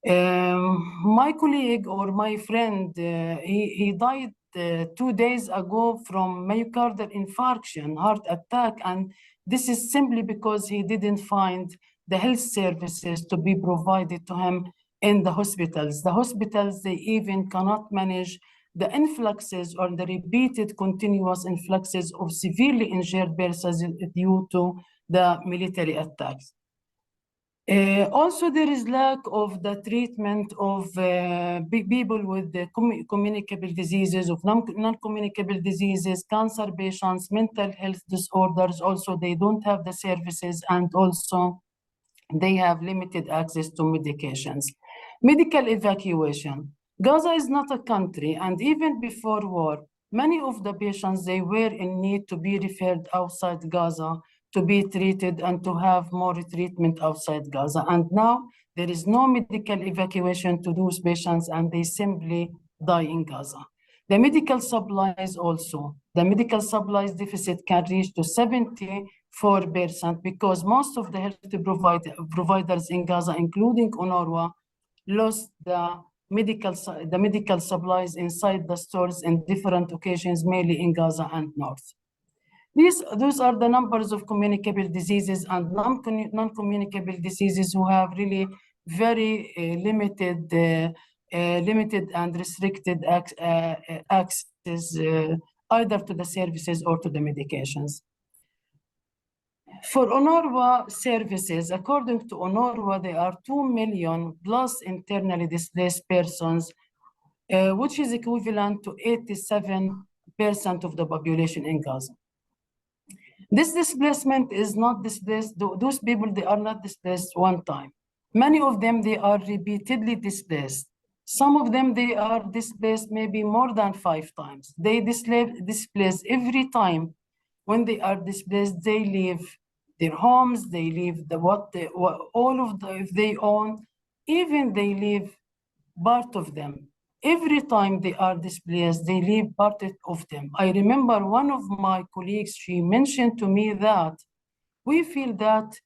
[SPEAKER 10] My colleague or my friend, he died 2 days ago from myocardial infarction, heart attack, and this is simply because he didn't find the health services to be provided to him in the hospitals. The hospitals, they even cannot manage the influxes or the repeated continuous influxes of severely injured persons due to the military attacks. Also, there is lack of the treatment of people with the communicable diseases, of non-communicable diseases, cancer patients, mental health disorders. Also, they don't have the services, and also they have limited access to medications. Medical evacuation. Gaza is not a country, and even before war, many of the patients, they were in need to be referred outside Gaza to be treated and to have more treatment outside Gaza. And now there is no medical evacuation to those patients, and they simply die in Gaza. The medical supplies also, the medical supplies deficit can reach to 74% because most of the health providers in Gaza, including UNRWA, lost the medical supplies inside the stores in different occasions, mainly in Gaza and North. Those are the numbers of communicable diseases and non-communicable diseases who have really very limited and restricted access either to the services or to the medications. For UNRWA services, according to UNRWA, there are 2 million plus internally displaced persons, which is equivalent to 87% of the population in Gaza. This displacement is not displaced, those people, they are not displaced one time. Many of them, they are repeatedly displaced. Some of them, they are displaced maybe more than 5 times. They displace every time. When they are displaced, they leave their homes, they leave all of the, if they own, even they leave part of them. Every time they are displaced, they leave part of them. I remember one of my colleagues, she mentioned to me that we feel that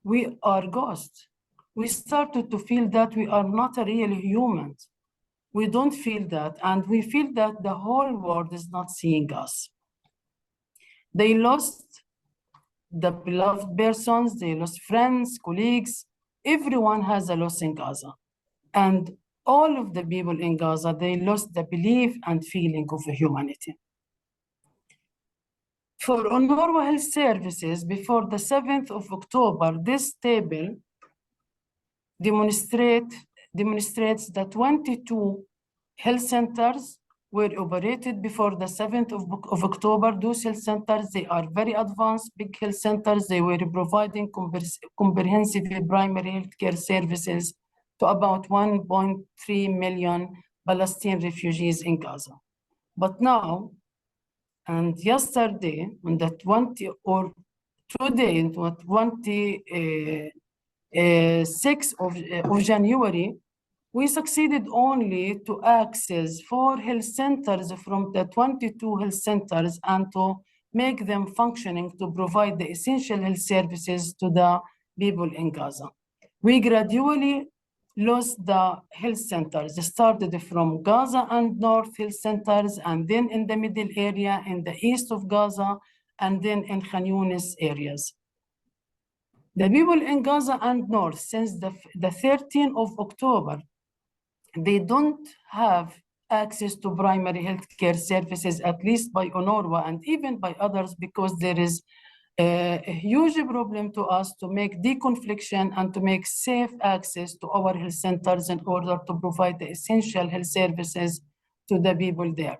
[SPEAKER 10] we are ghosts. We started to feel that we are not a real human. We don't feel that, and we feel that the whole world is not seeing us. They lost the beloved persons, they lost friends, colleagues. Everyone has a loss in Gaza. And all of the people in Gaza, they lost the belief and feeling of humanity. For UNRWA Health Services, before the 7th of October, this table demonstrates that 22 health centers were operated before the 7th of October. Those health centers, they are very advanced, big health centers. They were providing comprehensive primary healthcare services to about 1.3 million Palestinian refugees in Gaza. But now, and yesterday, on the 20, or today, 26th of January, we succeeded only to access 4 health centers from the 22 health centers and to make them functioning to provide the essential health services to the people in Gaza. We gradually lost the health centers. It started from Gaza and North health centers, and then in the middle area, in the east of Gaza, and then in Khan Yunis areas. The people in Gaza and North, since the 13th of October, they don't have access to primary healthcare services, at least by UNRWA and even by others, because there is a huge problem to us to make deconfliction and to make safe access to our health centers in order to provide the essential health services to the people there.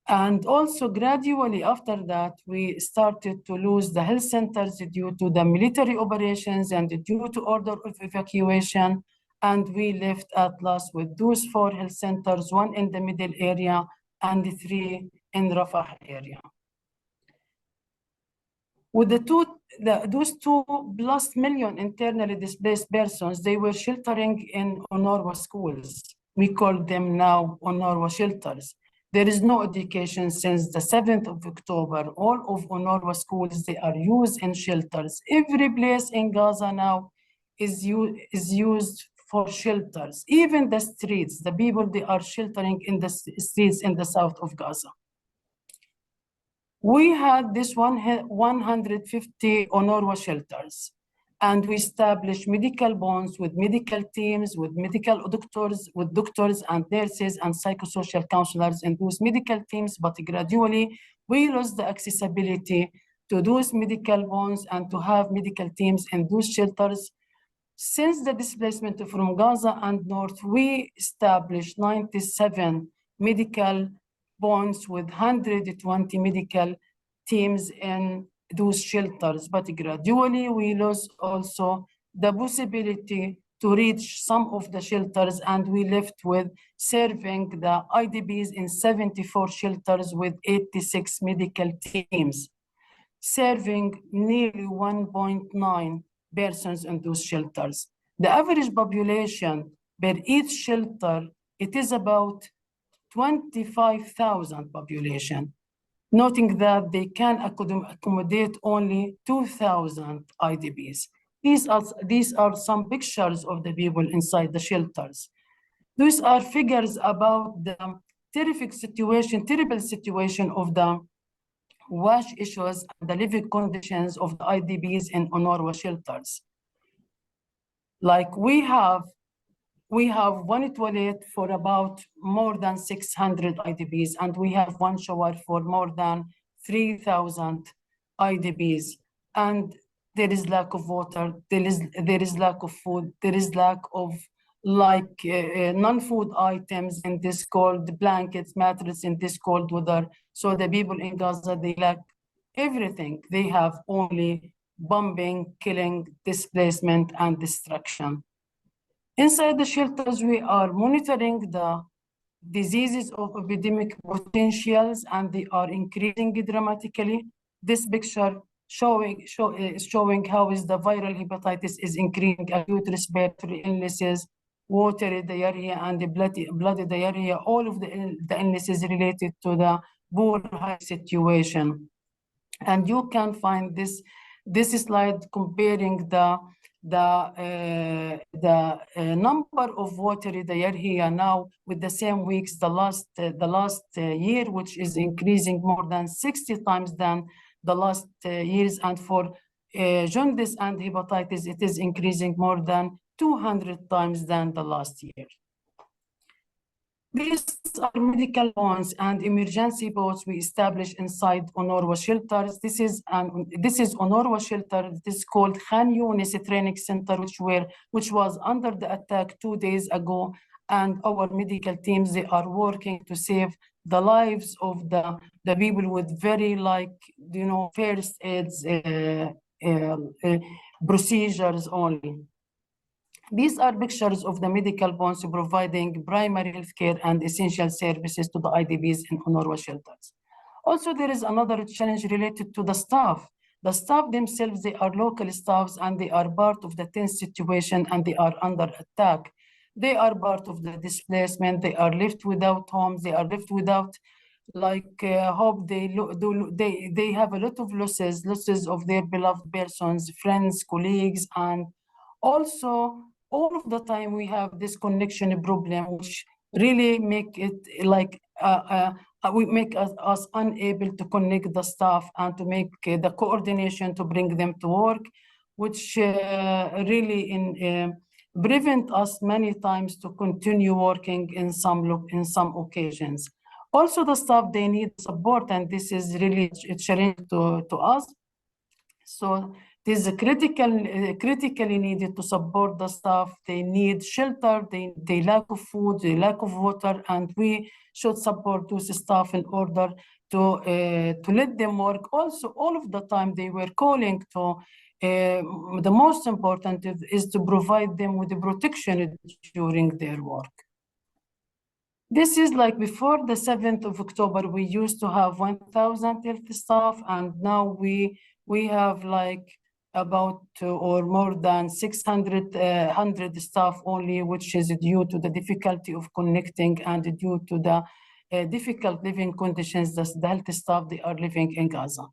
[SPEAKER 10] And also gradually after that, we started to lose the health centers due to the military operations and due to order of evacuation. And we left at last with those 4 health centers, 1 in the middle area and 3 in Rafah area. With those 2+ million internally displaced persons, they were sheltering in UNRWA schools. We call them now UNRWA shelters. There is no education since the 7th of October. All of UNRWA schools, they are used in shelters. Every place in Gaza now is used for shelters. Even the streets, the people, they are sheltering in the streets in the south of Gaza. We had this 150 UNRWA shelters, and we established medical bonds with medical teams, with medical doctors, with doctors and nurses and psychosocial counselors in those medical teams, but gradually we lost the accessibility to those medical bonds and to have medical teams in those shelters. Since the displacement from Gaza and North, we established 97 medical bonds with 120 medical teams in those shelters, but gradually we lost also the possibility to reach some of the shelters, and we left with serving the IDPs in 74 shelters with 86 medical teams, serving nearly 1.9 persons in those shelters. The average population per each shelter, it is about 25,000 population, noting that they can accommodate only 2,000 IDPs. These are some pictures of the people inside the shelters. These are figures about the terrible situation of the wash issues and the living conditions of the IDPs in UNRWA shelters. Like we have one toilet for about more than 600 IDPs, and we have one shower for more than 3,000 IDPs. And there is lack of water, there is lack of food, there is lack of non-food items in this cold, blankets, mattresses in this cold weather. So the people in Gaza, they lack everything. They have only bombing, killing, displacement, and destruction. Inside the shelters, we are monitoring the diseases of epidemic potentials, and they are increasing dramatically. This picture showing how is the viral hepatitis is increasing, acute respiratory illnesses, watery diarrhea, and the bloody diarrhea, all of the illnesses related to the poor health situation. And you can find this slide comparing the number of watery diarrhea now with the same weeks the last year, which is increasing more than 60 times than the last years, and for jaundice and hepatitis, it is increasing more than 200 times than the last year. These are medical bonds and emergency boats we established inside UNRWA shelters. This is UNRWA shelter. This is called Khan Yunis Training Center, which was under the attack 2 days ago. And our medical teams, they are working to save the lives of the people with very first aids procedures only. These are pictures of the medical bonds providing primary health care and essential services to the IDPs in UNRWA shelters. Also, there is another challenge related to the staff. The staff themselves, they are local staffs, and they are part of the tense situation, and they are under attack. They are part of the displacement. They are left without homes. They are left without hope. They have a lot of losses of their beloved persons, friends, colleagues, and also all of the time we have this connection problem, which really make it we make us unable to connect the staff and to make the coordination to bring them to work, which really prevent us many times to continue working in some occasions. Also, the staff, they need support, and this is really a challenge to us. So it is critically needed to support the staff. They need shelter, they lack of food, they lack of water, and we should support those staff in order to let them work. Also, all of the time they were calling to, the most important is to provide them with the protection during their work. This is like before the 7th of October, we used to have 1,000 health staff, and now we have like about or more than 600 staff only, which is due to the difficulty of connecting and due to the difficult living conditions that the health staff they are living in Gaza.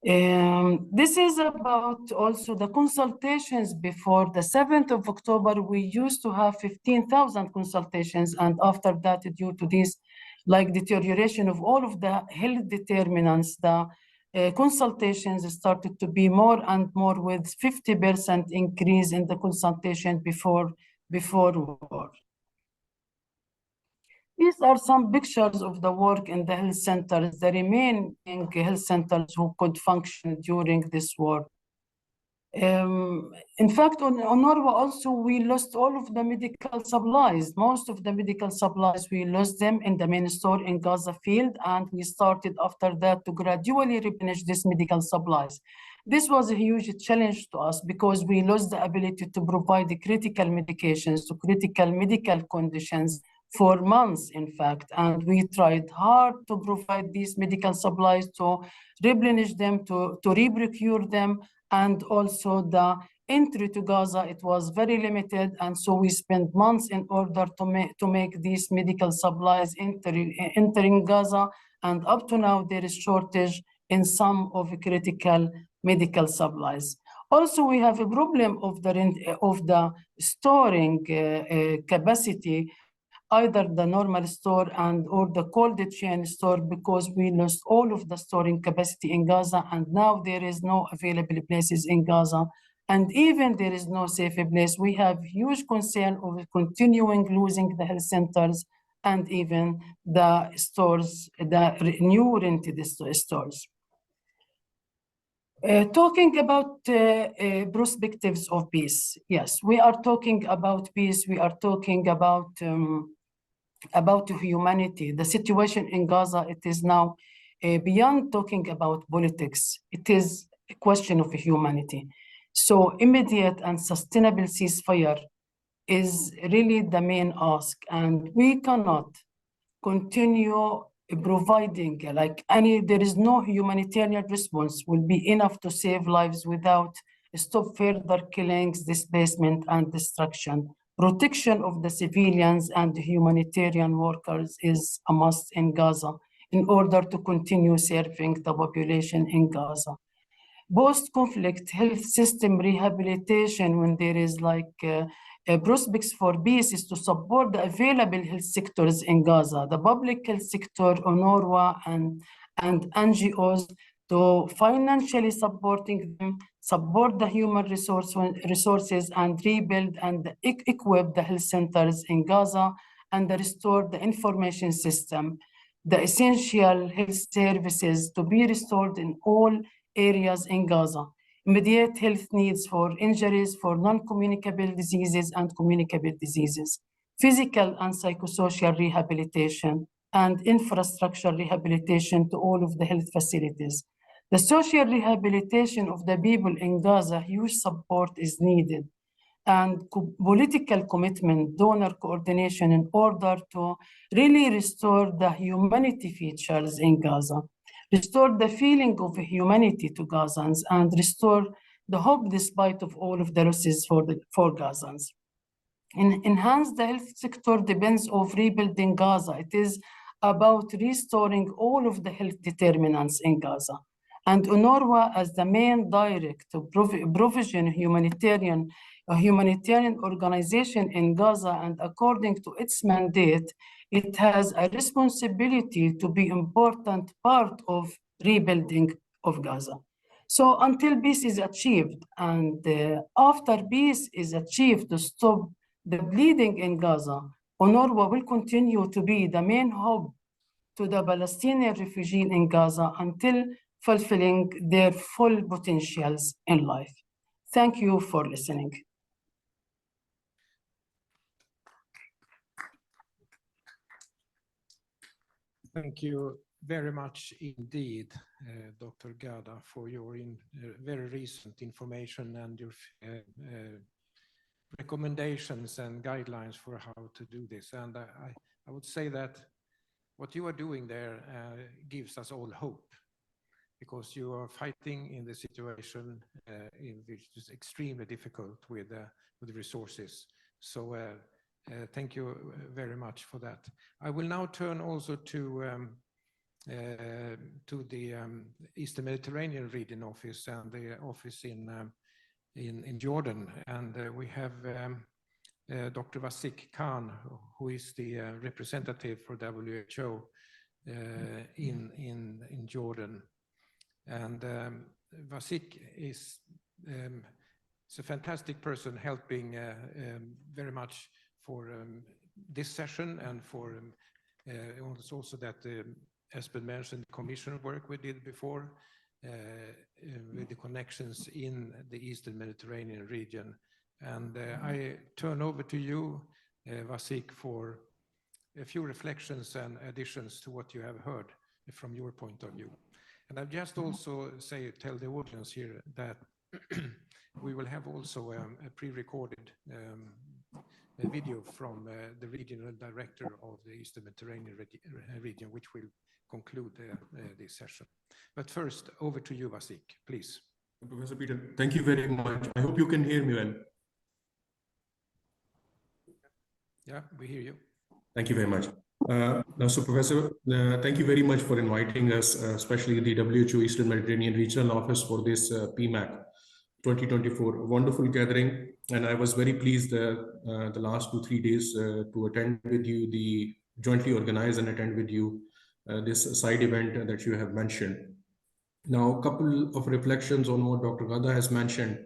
[SPEAKER 10] This is about also the consultations. Before the 7th of October, we used to have 15,000 consultations, and after that, due to this like deterioration of all of the health determinants, the consultations started to be more and more, with 50% increase in the consultation before war. These are some pictures of the work in the health centers, the remaining health centers who could function during this war. In fact, on UNRWA also, we lost all of the medical supplies. Most of the medical supplies, we lost them in the main store in Gaza field, and we started after that to gradually replenish these medical supplies. This was a huge challenge to us because we lost the ability to provide the critical medications to critical medical conditions for months, in fact, and we tried hard to provide these medical supplies, to replenish them, to re-procure them, and also the entry to Gaza, it was very limited, and so we spent months in order to make these medical supplies entering Gaza, and up to now there is shortage in some of the critical medical supplies. Also, we have a problem of the storing capacity, either the normal store or the cold chain store, because we lost all of the storing capacity in Gaza, and now there is no available places in Gaza. And even there is no safe place, we have huge concern of continuing losing the health centers and even the stores, the new rented stores. Talking about perspectives of peace, yes, we are talking about peace, we are talking about humanity. The situation in Gaza, it is now beyond talking about politics. It is a question of humanity. So immediate and sustainable ceasefire is really the main ask, and we cannot continue providing there is no humanitarian response will be enough to save lives without stop further killings, displacement, and destruction. Protection of the civilians and the humanitarian workers is a must in Gaza in order to continue serving the population in Gaza. Post-conflict health system rehabilitation, when there is prospects for peace, is to support the available health sectors in Gaza, the public health sector, UNRWA, and NGOs, to financially supporting them, support the human resources, and rebuild and equip the health centers in Gaza, and restore the information system, the essential health services to be restored in all areas in Gaza. Immediate health needs for injuries, for non-communicable diseases and communicable diseases, physical and psychosocial rehabilitation, and infrastructure rehabilitation to all of the health facilities. The social rehabilitation of the people in Gaza, huge support is needed, and political commitment, donor coordination in order to really restore the humanity features in Gaza, restore the feeling of humanity to Gazans, and restore the hope despite of all of the losses for Gazans. Enhance the health sector depends of rebuilding Gaza. It is about restoring all of the health determinants in Gaza. And UNRWA, as the main direct provision humanitarian organization in Gaza, and according to its mandate, it has a responsibility to be important part of rebuilding of Gaza. So until peace is achieved, and after peace is achieved to stop the bleeding in Gaza, UNRWA will continue to be the main hub to the Palestinian refugees in Gaza until fulfilling their full potentials in life. Thank you for listening.
[SPEAKER 1] Thank you very much indeed, Dr. Gada, for your very recent information and your recommendations and guidelines for how to do this. And I would say that what you are doing there gives us all hope. because you are fighting in the situation which is extremely difficult with the resources. So thank you very much for that. I will now turn also to the Eastern Mediterranean Region Office and the office in Jordan, and we have Dr. Wasik Khan, who is the representative for WHO in Jordan. And Wasik is a fantastic person, helping very much for this session and for also that Espen mentioned the commission work we did before with the connections in the Eastern Mediterranean region. And I turn over to you, Wasik, for a few reflections and additions to what you have heard from your point of view. And I'll just also tell the audience here that we will have also a pre-recorded video from the regional director of the Eastern Mediterranean region, which will conclude this session. But first, over to you, Wasik, please.
[SPEAKER 11] Professor Peter, thank you very much. I hope you can hear me well.
[SPEAKER 1] Yeah, we hear you.
[SPEAKER 11] Thank you very much. So Professor, thank you very much for inviting us, especially the WHO Eastern Mediterranean Regional Office, for this PMAC 2024 wonderful gathering. And I was very pleased the last 2-3 days to attend with you, the jointly organize and attend with you this side event that you have mentioned. Now, a couple of reflections on what Dr. Ghada has mentioned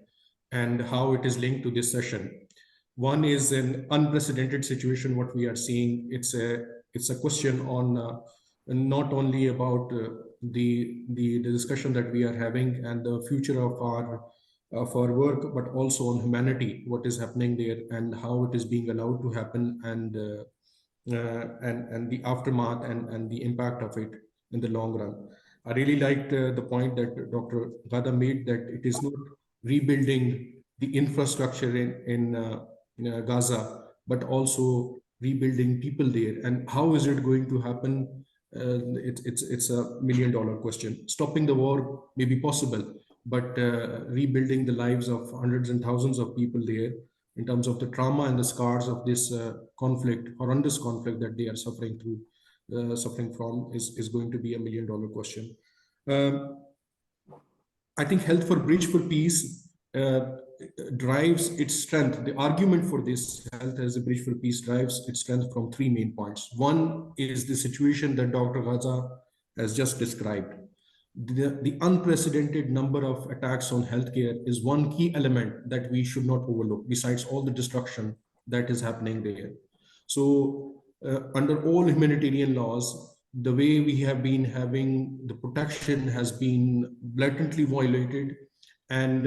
[SPEAKER 11] and how it is linked to this session. One is an unprecedented situation, what we are seeing. It's a question on not only about the discussion that we are having and the future of our work, but also on humanity, what is happening there and how it is being allowed to happen, and the aftermath and the impact of it in the long run. I really liked the point that Dr. Ghada made, that it is not rebuilding the infrastructure in Gaza, but also rebuilding people there. And how is it going to happen? It's a $1 million question. Stopping the war may be possible, but rebuilding the lives of hundreds and thousands of people there, in terms of the trauma and the scars of this conflict, horrendous conflict that they are suffering from, is going to be $1 million question. I think Health for Bridge for Peace drives its strength. The argument for this Health as a Bridge for Peace drives its strength from 3 main points. One is the situation that Dr. Ghada has just described. The unprecedented number of attacks on healthcare is one key element that we should not overlook, besides all the destruction that is happening there. So under all humanitarian laws, the way we have been having the protection has been blatantly violated, and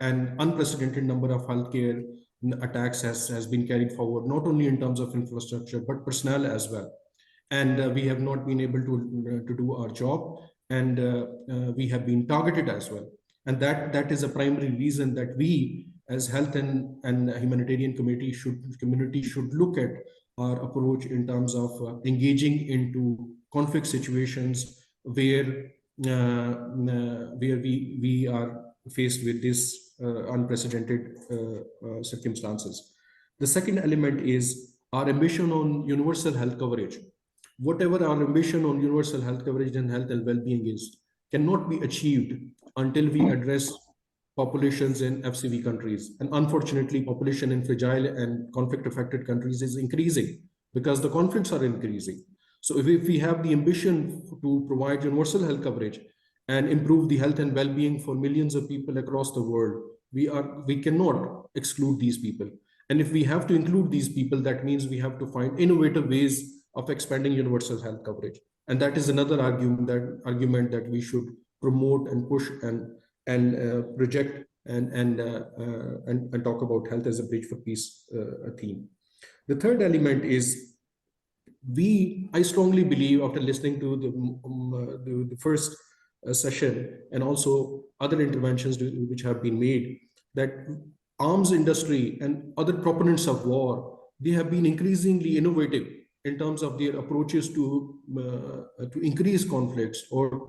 [SPEAKER 11] an unprecedented number of healthcare attacks has been carried forward, not only in terms of infrastructure, but personnel as well. And we have not been able to do our job, and we have been targeted as well. And that is a primary reason that we, as health and humanitarian community should look at our approach in terms of engaging into conflict situations where we are faced with this unprecedented circumstances. The second element is our ambition on universal health coverage. Whatever our ambition on universal health coverage and health and well-being is, cannot be achieved until we address populations in FCV countries. And unfortunately, population in fragile and conflict-affected countries is increasing because the conflicts are increasing. So if we have the ambition to provide universal health coverage and improve the health and well-being for millions of people across the world, we cannot exclude these people. And if we have to include these people, that means we have to find innovative ways of expanding universal health coverage. And that is another argument that we should promote and push and project and talk about health as a bridge for peace theme. The third element is I strongly believe, after listening to the first session and also other interventions which have been made, that arms industry and other proponents of war, they have been increasingly innovative in terms of their approaches to increase conflicts or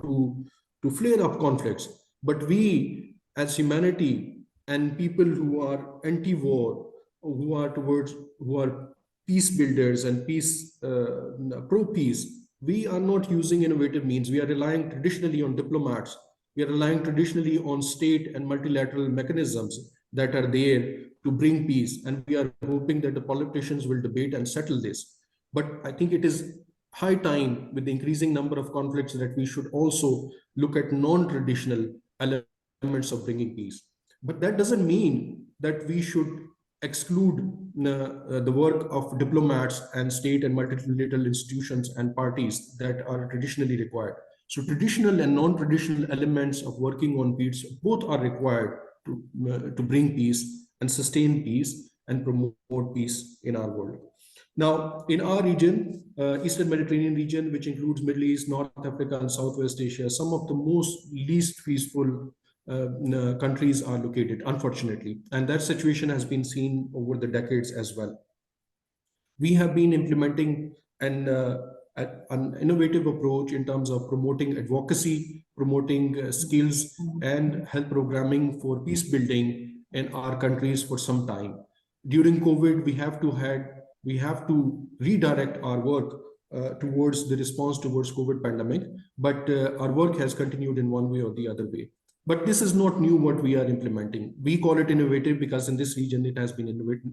[SPEAKER 11] to to flare up conflicts. But we as humanity and people who are anti-war, who are peace builders and pro-peace, we are not using innovative means. We are relying traditionally on diplomats. We are relying traditionally on state and multilateral mechanisms that are there to bring peace. And we are hoping that the politicians will debate and settle this. But I think it is high time, with the increasing number of conflicts, that we should also look at non-traditional elements of bringing peace. But that doesn't mean that we should exclude the work of diplomats and state and multilateral institutions and parties that are traditionally required. So traditional and non-traditional elements of working on peace, both are required to bring peace and sustain peace and promote peace in our world. Now, in our region, Eastern Mediterranean region, which includes Middle East, North Africa, and Southwest Asia, some of the most least peaceful countries are located, unfortunately. And that situation has been seen over the decades as well. We have been implementing an innovative approach in terms of promoting advocacy, promoting skills and health programming for peace building in our countries for some time. During COVID, we have to redirect our work towards the response towards COVID pandemic, but our work has continued in one way or the other way. But this is not new what we are implementing. We call it innovative because in this region it has been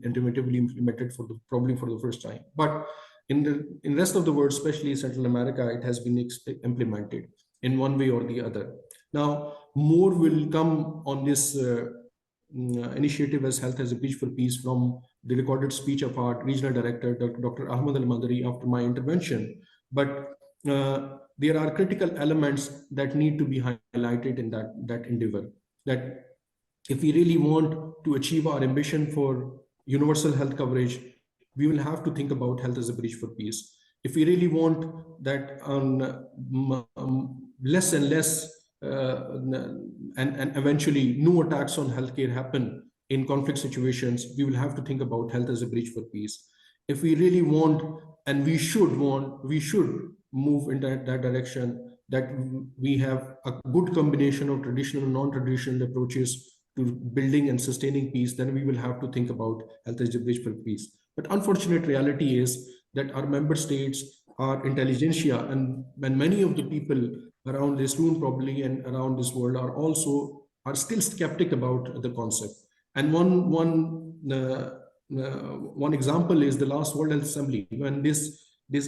[SPEAKER 11] innovatively implemented probably for the first time. But in the rest of the world, especially Central America, it has been implemented in one way or the other. Now, more will come on this initiative as Health as a Bridge for Peace from the recorded speech of our regional director, Dr. Ahmad Al-Madari, after my intervention. But there are critical elements that need to be highlighted in that endeavor. That if we really want to achieve our ambition for universal health coverage, we will have to think about health as a bridge for peace. If we really want that less and less and eventually no attacks on healthcare happen in conflict situations, we will have to think about health as a bridge for peace. If we really want, and we should move in that direction, that we have a good combination of traditional and non-traditional approaches to building and sustaining peace, then we will have to think about health as a bridge for peace. But unfortunate reality is that our member states, our intelligentsia, and many of the people around this room probably and around this world are still skeptic about the concept. And one example is the last World Health Assembly, when this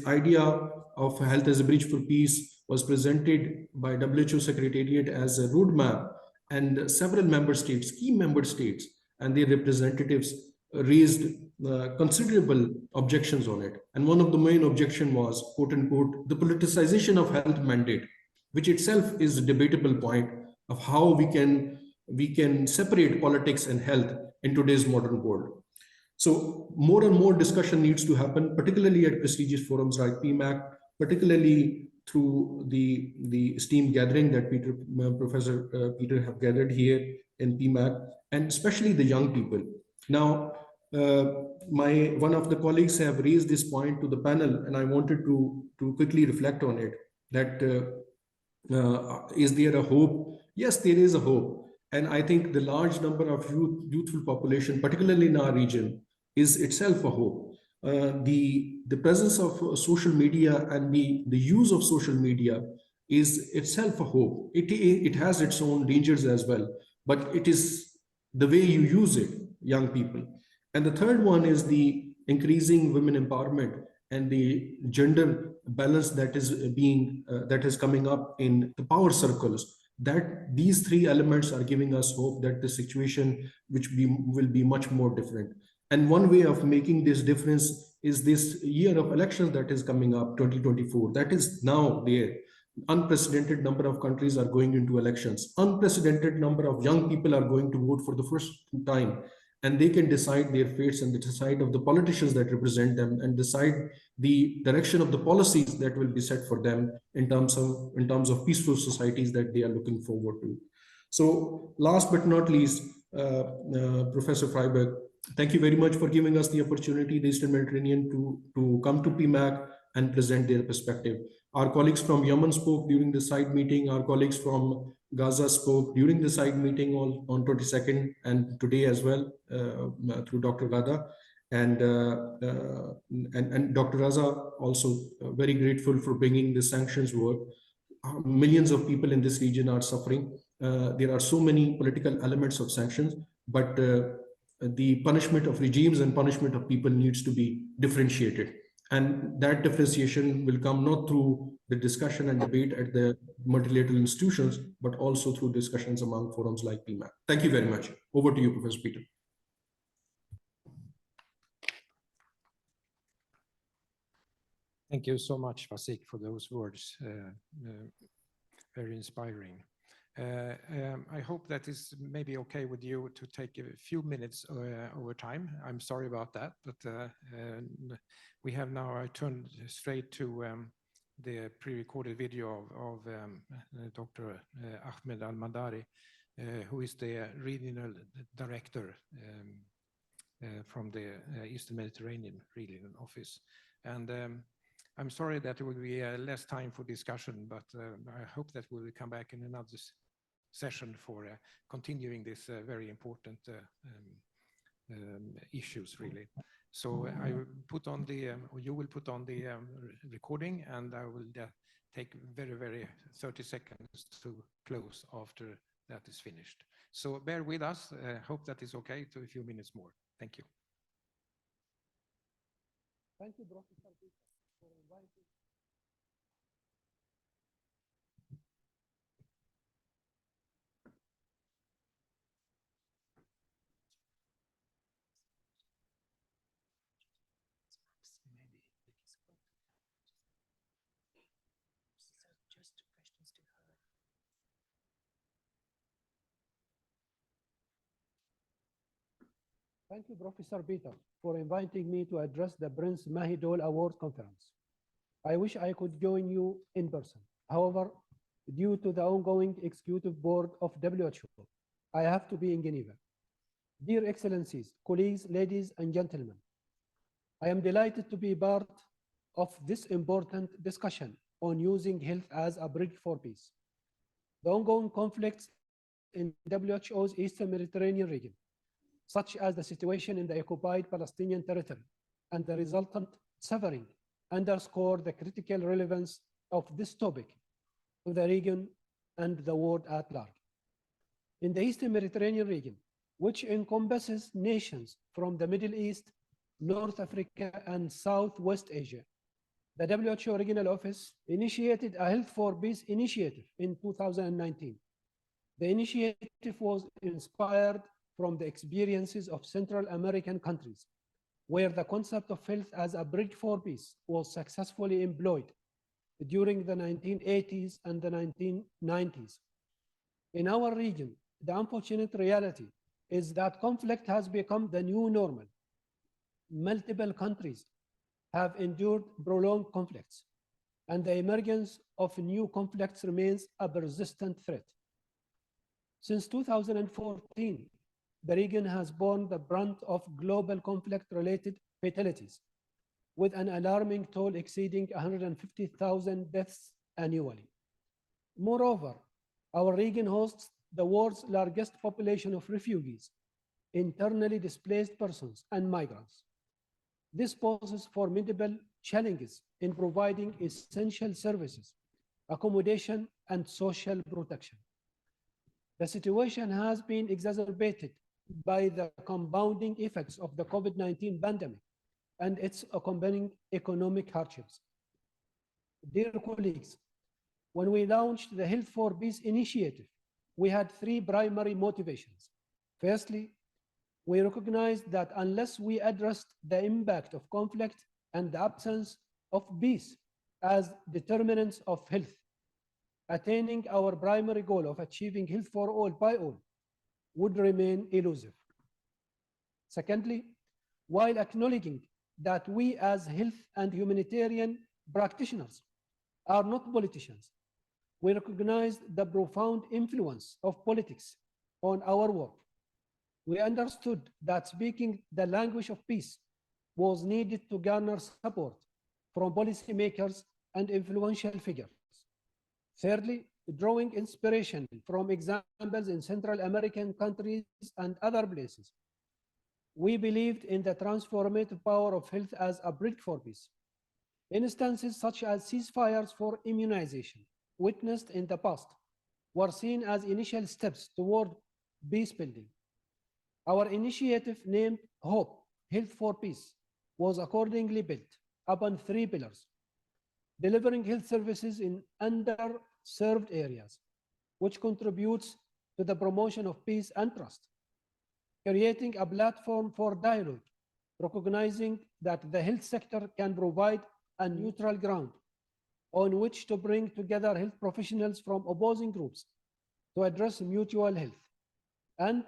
[SPEAKER 11] idea of health as a bridge for peace was presented by WHO Secretariat as a roadmap, and several member states, key member states, and their representatives raised considerable objections on it. And one of the main objections was, quote unquote, the politicization of health mandate, which itself is a debatable point of how we can separate politics and health in today's modern world. So more and more discussion needs to happen, particularly at prestigious forums like PMAC, particularly through the esteemed gathering that Professor Peter have gathered here in PMAC, and especially the young people. Now, one of the colleagues have raised this point to the panel, and I wanted to quickly reflect on it, that is there a hope? Yes, there is a hope. And I think the large number of youthful population, particularly in our region, is itself a hope. The presence of social media and the use of social media is itself a hope. It has its own dangers as well, but it is the way you use it, young people. And the third one is the increasing women empowerment and the gender balance that is coming up in the power circles. That these three elements are giving us hope that the situation will be much more different. And one way of making this difference is this year of elections that is coming up, 2024. That is now there. Unprecedented number of countries are going into elections. Unprecedented number of young people are going to vote for the first time. And they can decide their fates and decide of the politicians that represent them and decide the direction of the policies that will be set for them in terms of peaceful societies that they are looking forward to. So last but not least, Professor Freiberg, thank you very much for giving us the opportunity, the Eastern Mediterranean, to come to PMAC and present their perspective. Our colleagues from Yemen spoke during the side meeting. Our colleagues from Gaza spoke during the side meeting on 22nd and today as well through Dr. Gada. And Dr. Raza also very grateful for bringing the sanctions work. Millions of people in this region are suffering. There are so many political elements of sanctions, but the punishment of regimes and punishment of people needs to be differentiated. And that differentiation will come not through the discussion and debate at the multilateral institutions, but also through discussions among forums like PMAC. Thank you very much. Over to you, Professor Peter.
[SPEAKER 1] Thank you so much, Fasik, for those words. Very inspiring. I hope that is maybe okay with you to take a few minutes over time. I'm sorry about that, but we have now turned straight to the pre-recorded video of Dr. Ahmed Al-Mandari, who is the regional director from the Eastern Mediterranean Regional Office. And I'm sorry that there will be less time for discussion, but I hope that we will come back in another session for continuing this very important issues, really. So I will put on the, or you will put on the recording, and I will take very 30 seconds to close after that is finished. So bear with us. Hope that is okay to a few minutes more. Thank you.
[SPEAKER 12] Thank you, Professor Peter, for inviting. Thank you, Professor Peter, for inviting me to address the Prince Mahidol Award Conference. I wish I could join you in person. However, due to the ongoing executive board of WHO, I have to be in Geneva. Dear Excellencies, colleagues, ladies and gentlemen, I am delighted to be part of this important discussion on using health as a bridge for peace. The ongoing conflicts in WHO's Eastern Mediterranean region, such as the situation in the occupied Palestinian territory and the resultant suffering, underscore the critical relevance of this topic to the region and the world at large. In the Eastern Mediterranean region, which encompasses nations from the Middle East, North Africa, and Southwest Asia, the WHO Regional Office initiated a Health for Peace initiative in 2019. The initiative was inspired from the experiences of Central American countries, where the concept of health as a bridge for peace was successfully employed during the 1980s and the 1990s. In our region, the unfortunate reality is that conflict has become the new normal. Multiple countries have endured prolonged conflicts, and the emergence of new conflicts remains a persistent threat. Since 2014, the region has borne the brunt of global conflict-related fatalities, with an alarming toll exceeding 150,000 deaths annually. Moreover, our region hosts the world's largest population of refugees, internally displaced persons, and migrants. This poses formidable challenges in providing essential services, accommodation, and social protection. The situation has been exacerbated by the compounding effects of the COVID-19 pandemic and its accompanying economic hardships. Dear colleagues, when we launched the Health for Peace initiative, we had three primary motivations. Firstly, we recognized that unless we addressed the impact of conflict and the absence of peace as determinants of health, attaining our primary goal of achieving health for all by all would remain elusive. Secondly, while acknowledging that we as health and humanitarian practitioners are not politicians, we recognize the profound influence of politics on our work. We understood that speaking the language of peace was needed to garner support from policymakers and influential figures. Thirdly, drawing inspiration from examples in Central American countries and other places. We believed in the transformative power of health as a bridge for peace. Instances such as ceasefires for immunization, witnessed in the past, were seen as initial steps toward peace building. Our initiative, named HOPE, Health for Peace, was accordingly built upon 3 pillars: delivering health services in underserved areas, which contributes to the promotion of peace and trust; creating a platform for dialogue, recognizing that the health sector can provide a neutral ground on which to bring together health professionals from opposing groups to address mutual health; and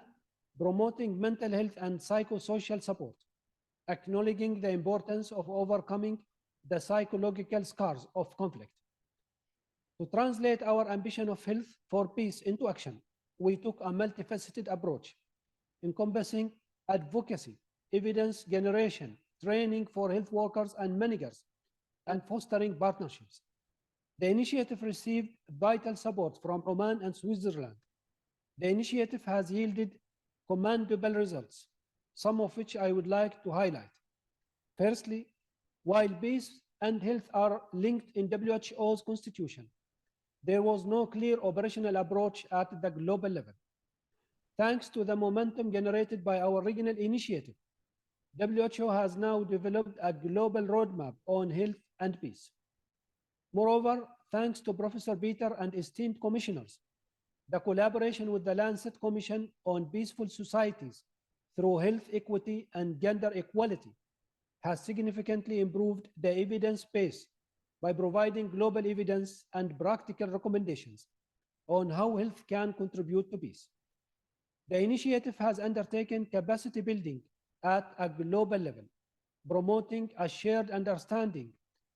[SPEAKER 12] promoting mental health and psychosocial support, acknowledging the importance of overcoming the psychological scars of conflict. To translate our ambition of health for peace into action, we took a multifaceted approach, encompassing advocacy, evidence generation, training for health workers and managers, and fostering partnerships. The initiative received vital support from Oman and Switzerland. The initiative has yielded commendable results, some of which I would like to highlight. Firstly, while peace and health are linked in WHO's constitution, there was no clear operational approach at the global level. Thanks to the momentum generated by our regional initiative, WHO has now developed a global roadmap on health and peace. Moreover, thanks to Professor Peter and esteemed commissioners, the collaboration with the Lancet Commission on Peaceful Societies through health equity and gender equality has significantly improved the evidence base by providing global evidence and practical recommendations on how health can contribute to peace. The initiative has undertaken capacity building at a global level, promoting a shared understanding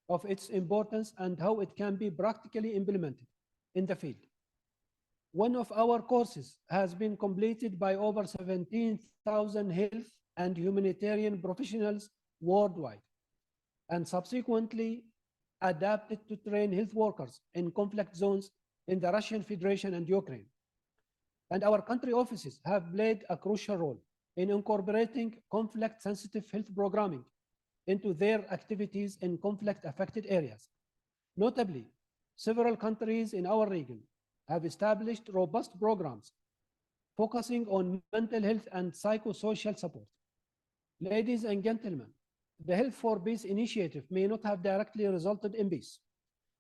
[SPEAKER 12] of its importance and how it can be practically implemented in the field. One of our courses has been completed by over 17,000 health and humanitarian professionals worldwide, and subsequently adapted to train health workers in conflict zones in the Russian Federation and Ukraine. And our country offices have played a crucial role in incorporating conflict-sensitive health programming into their activities in conflict-affected areas. Notably, several countries in our region have established robust programs focusing on mental health and psychosocial support. Ladies and gentlemen, the Health for Peace initiative may not have directly resulted in peace,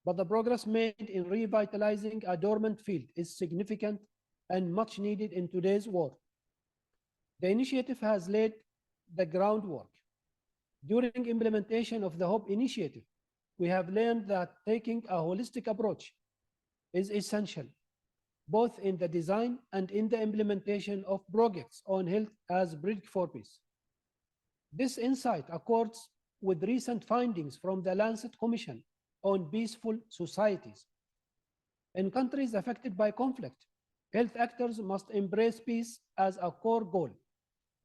[SPEAKER 12] but the progress made in revitalizing a dormant field is significant and much needed in today's world. The initiative has laid the groundwork. During implementation of the HOPE initiative, we have learned that taking a holistic approach is essential, both in the design and in the implementation of projects on health as bridge for peace. This insight accords with recent findings from the Lancet Commission on Peaceful Societies. In countries affected by conflict, health actors must embrace peace as a core goal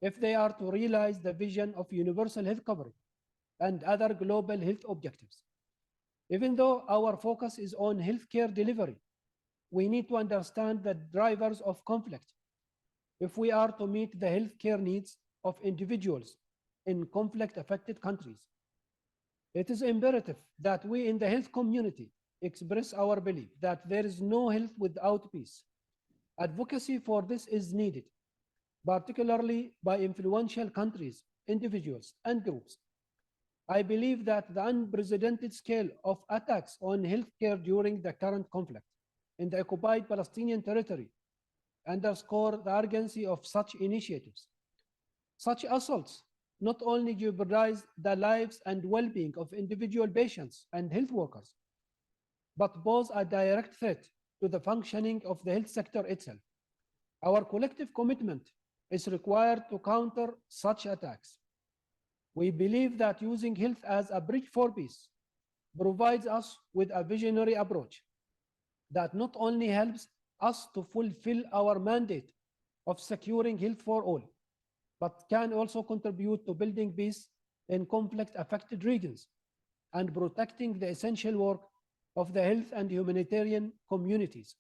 [SPEAKER 12] if they are to realize the vision of universal health coverage and other global health objectives. Even though our focus is on healthcare delivery, we need to understand the drivers of conflict if we are to meet the healthcare needs of individuals in conflict-affected countries. It is imperative that we in the health community express our belief that there is no health without peace. Advocacy for this is needed, particularly by influential countries, individuals, and groups. I believe that the unprecedented scale of attacks on healthcare during the current conflict in the occupied Palestinian territory underscore the urgency of such initiatives. Such assaults not only jeopardize the lives and well-being of individual patients and health workers, but pose a direct threat to the functioning of the health sector itself. Our collective commitment is required to counter such attacks. We believe that using health as a bridge for peace provides us with a visionary approach that not only helps us to fulfill our mandate of securing health for all, but can also contribute to building peace in conflict-affected regions and protecting the essential work of the health and humanitarian communities.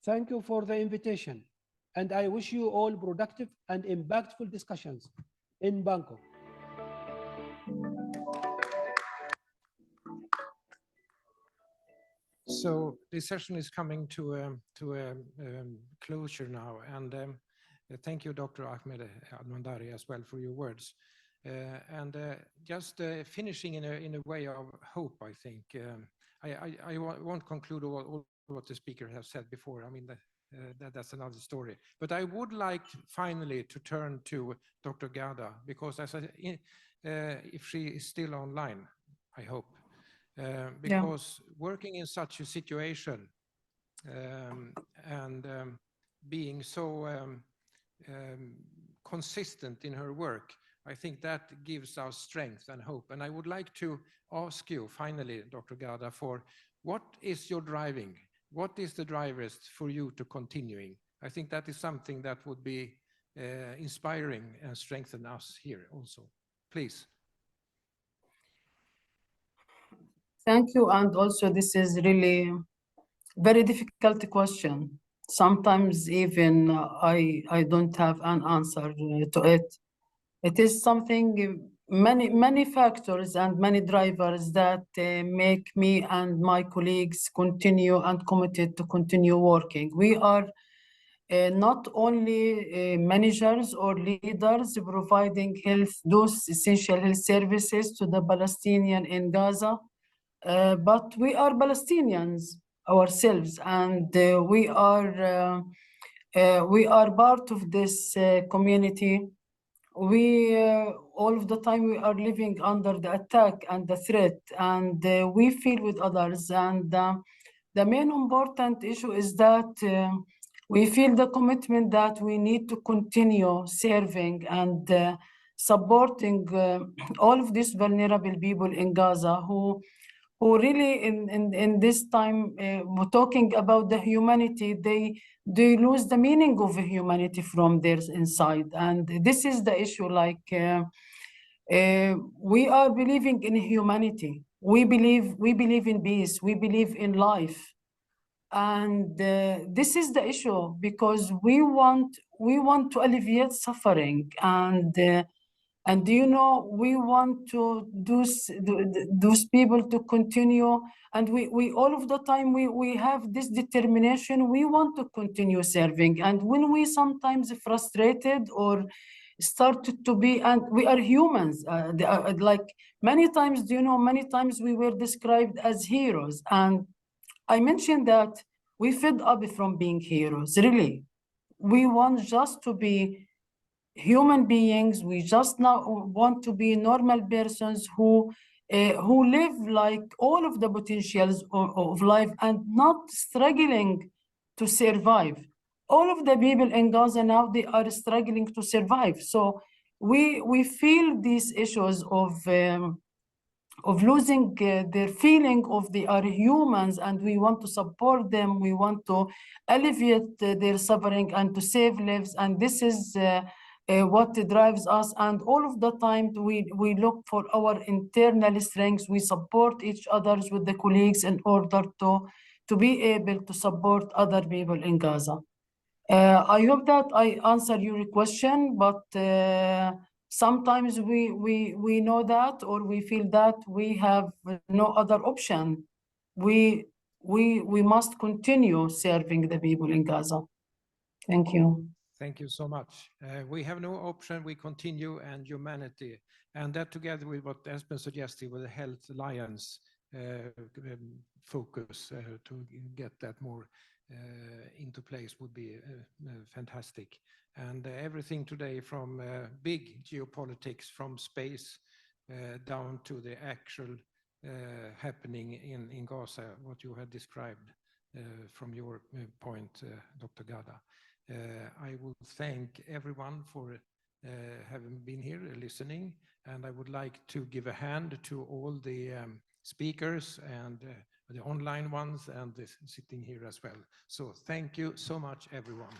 [SPEAKER 12] Thank you for the invitation, and I wish you all productive and impactful discussions in Bangkok.
[SPEAKER 1] So this session is coming to a closure now, and thank you, Dr. Ahmed Al-Mandari, as well for your words. Just finishing in a way of hope, I think. I won't conclude all what the speaker has said before. I mean, that's another story. But I would like finally to turn to Dr. Gada, because if she is still online, I hope. Because working in such a situation and being so consistent in her work, I think that gives us strength and hope. And I would like to ask you finally, Dr. Gada, for what is your driving? What is the drivers for you to continuing? I think that is something that would be inspiring and strengthen us here also. Please.
[SPEAKER 10] Thank you. And also, this is really very difficult question. Sometimes even I don't have an answer to it. It is something, many factors and many drivers that make me and my colleagues continue and committed to continue working. We are not only managers or leaders providing those essential health services to the Palestinian in Gaza, but we are Palestinians ourselves, and we are part of this community. We all of the time we are living under the attack and the threat, and we feel with others. And the main important issue is that we feel the commitment that we need to continue serving and supporting all of these vulnerable people in Gaza who really in this time, talking about the humanity, they lose the meaning of humanity from their inside. And this is the issue, like we are believing in humanity. We believe in peace. We believe in life. And this is the issue, because we want to alleviate suffering, and you know, we want to those people to continue, and we all of the time we have this determination. We want to continue serving, and when we sometimes frustrated or started to be, and we are humans, like many times, do you know, many times we were described as heroes, and I mentioned that we fed up from being heroes. Really, we want just to be human beings. We just now want to be normal persons who live like all of the potentials of life and not struggling to survive. All of the people in Gaza now, they are struggling to survive. So we feel these issues of losing their feeling of they are humans, and we want to support them. We want to alleviate their suffering and to save lives. And this is what drives us. And all of the time we look for our internal strengths. We support each other with the colleagues in order to be able to support other people in Gaza. I hope that I answer your question, but sometimes we know that, or we feel that we have no other option. We must continue serving the people in Gaza. Thank you.
[SPEAKER 1] Thank you so much. We have no option. We continue, and humanity, and that together with what Espen suggested with the Health Alliance focus to get that more into place would be fantastic. And everything today, from big geopolitics, from space down to the actual happening in Gaza, what you had described from your point, Dr. Gada. I will thank everyone for having been here listening, and I would like to give a hand to all the speakers and the online ones and the sitting here as well. So thank you so much, everyone.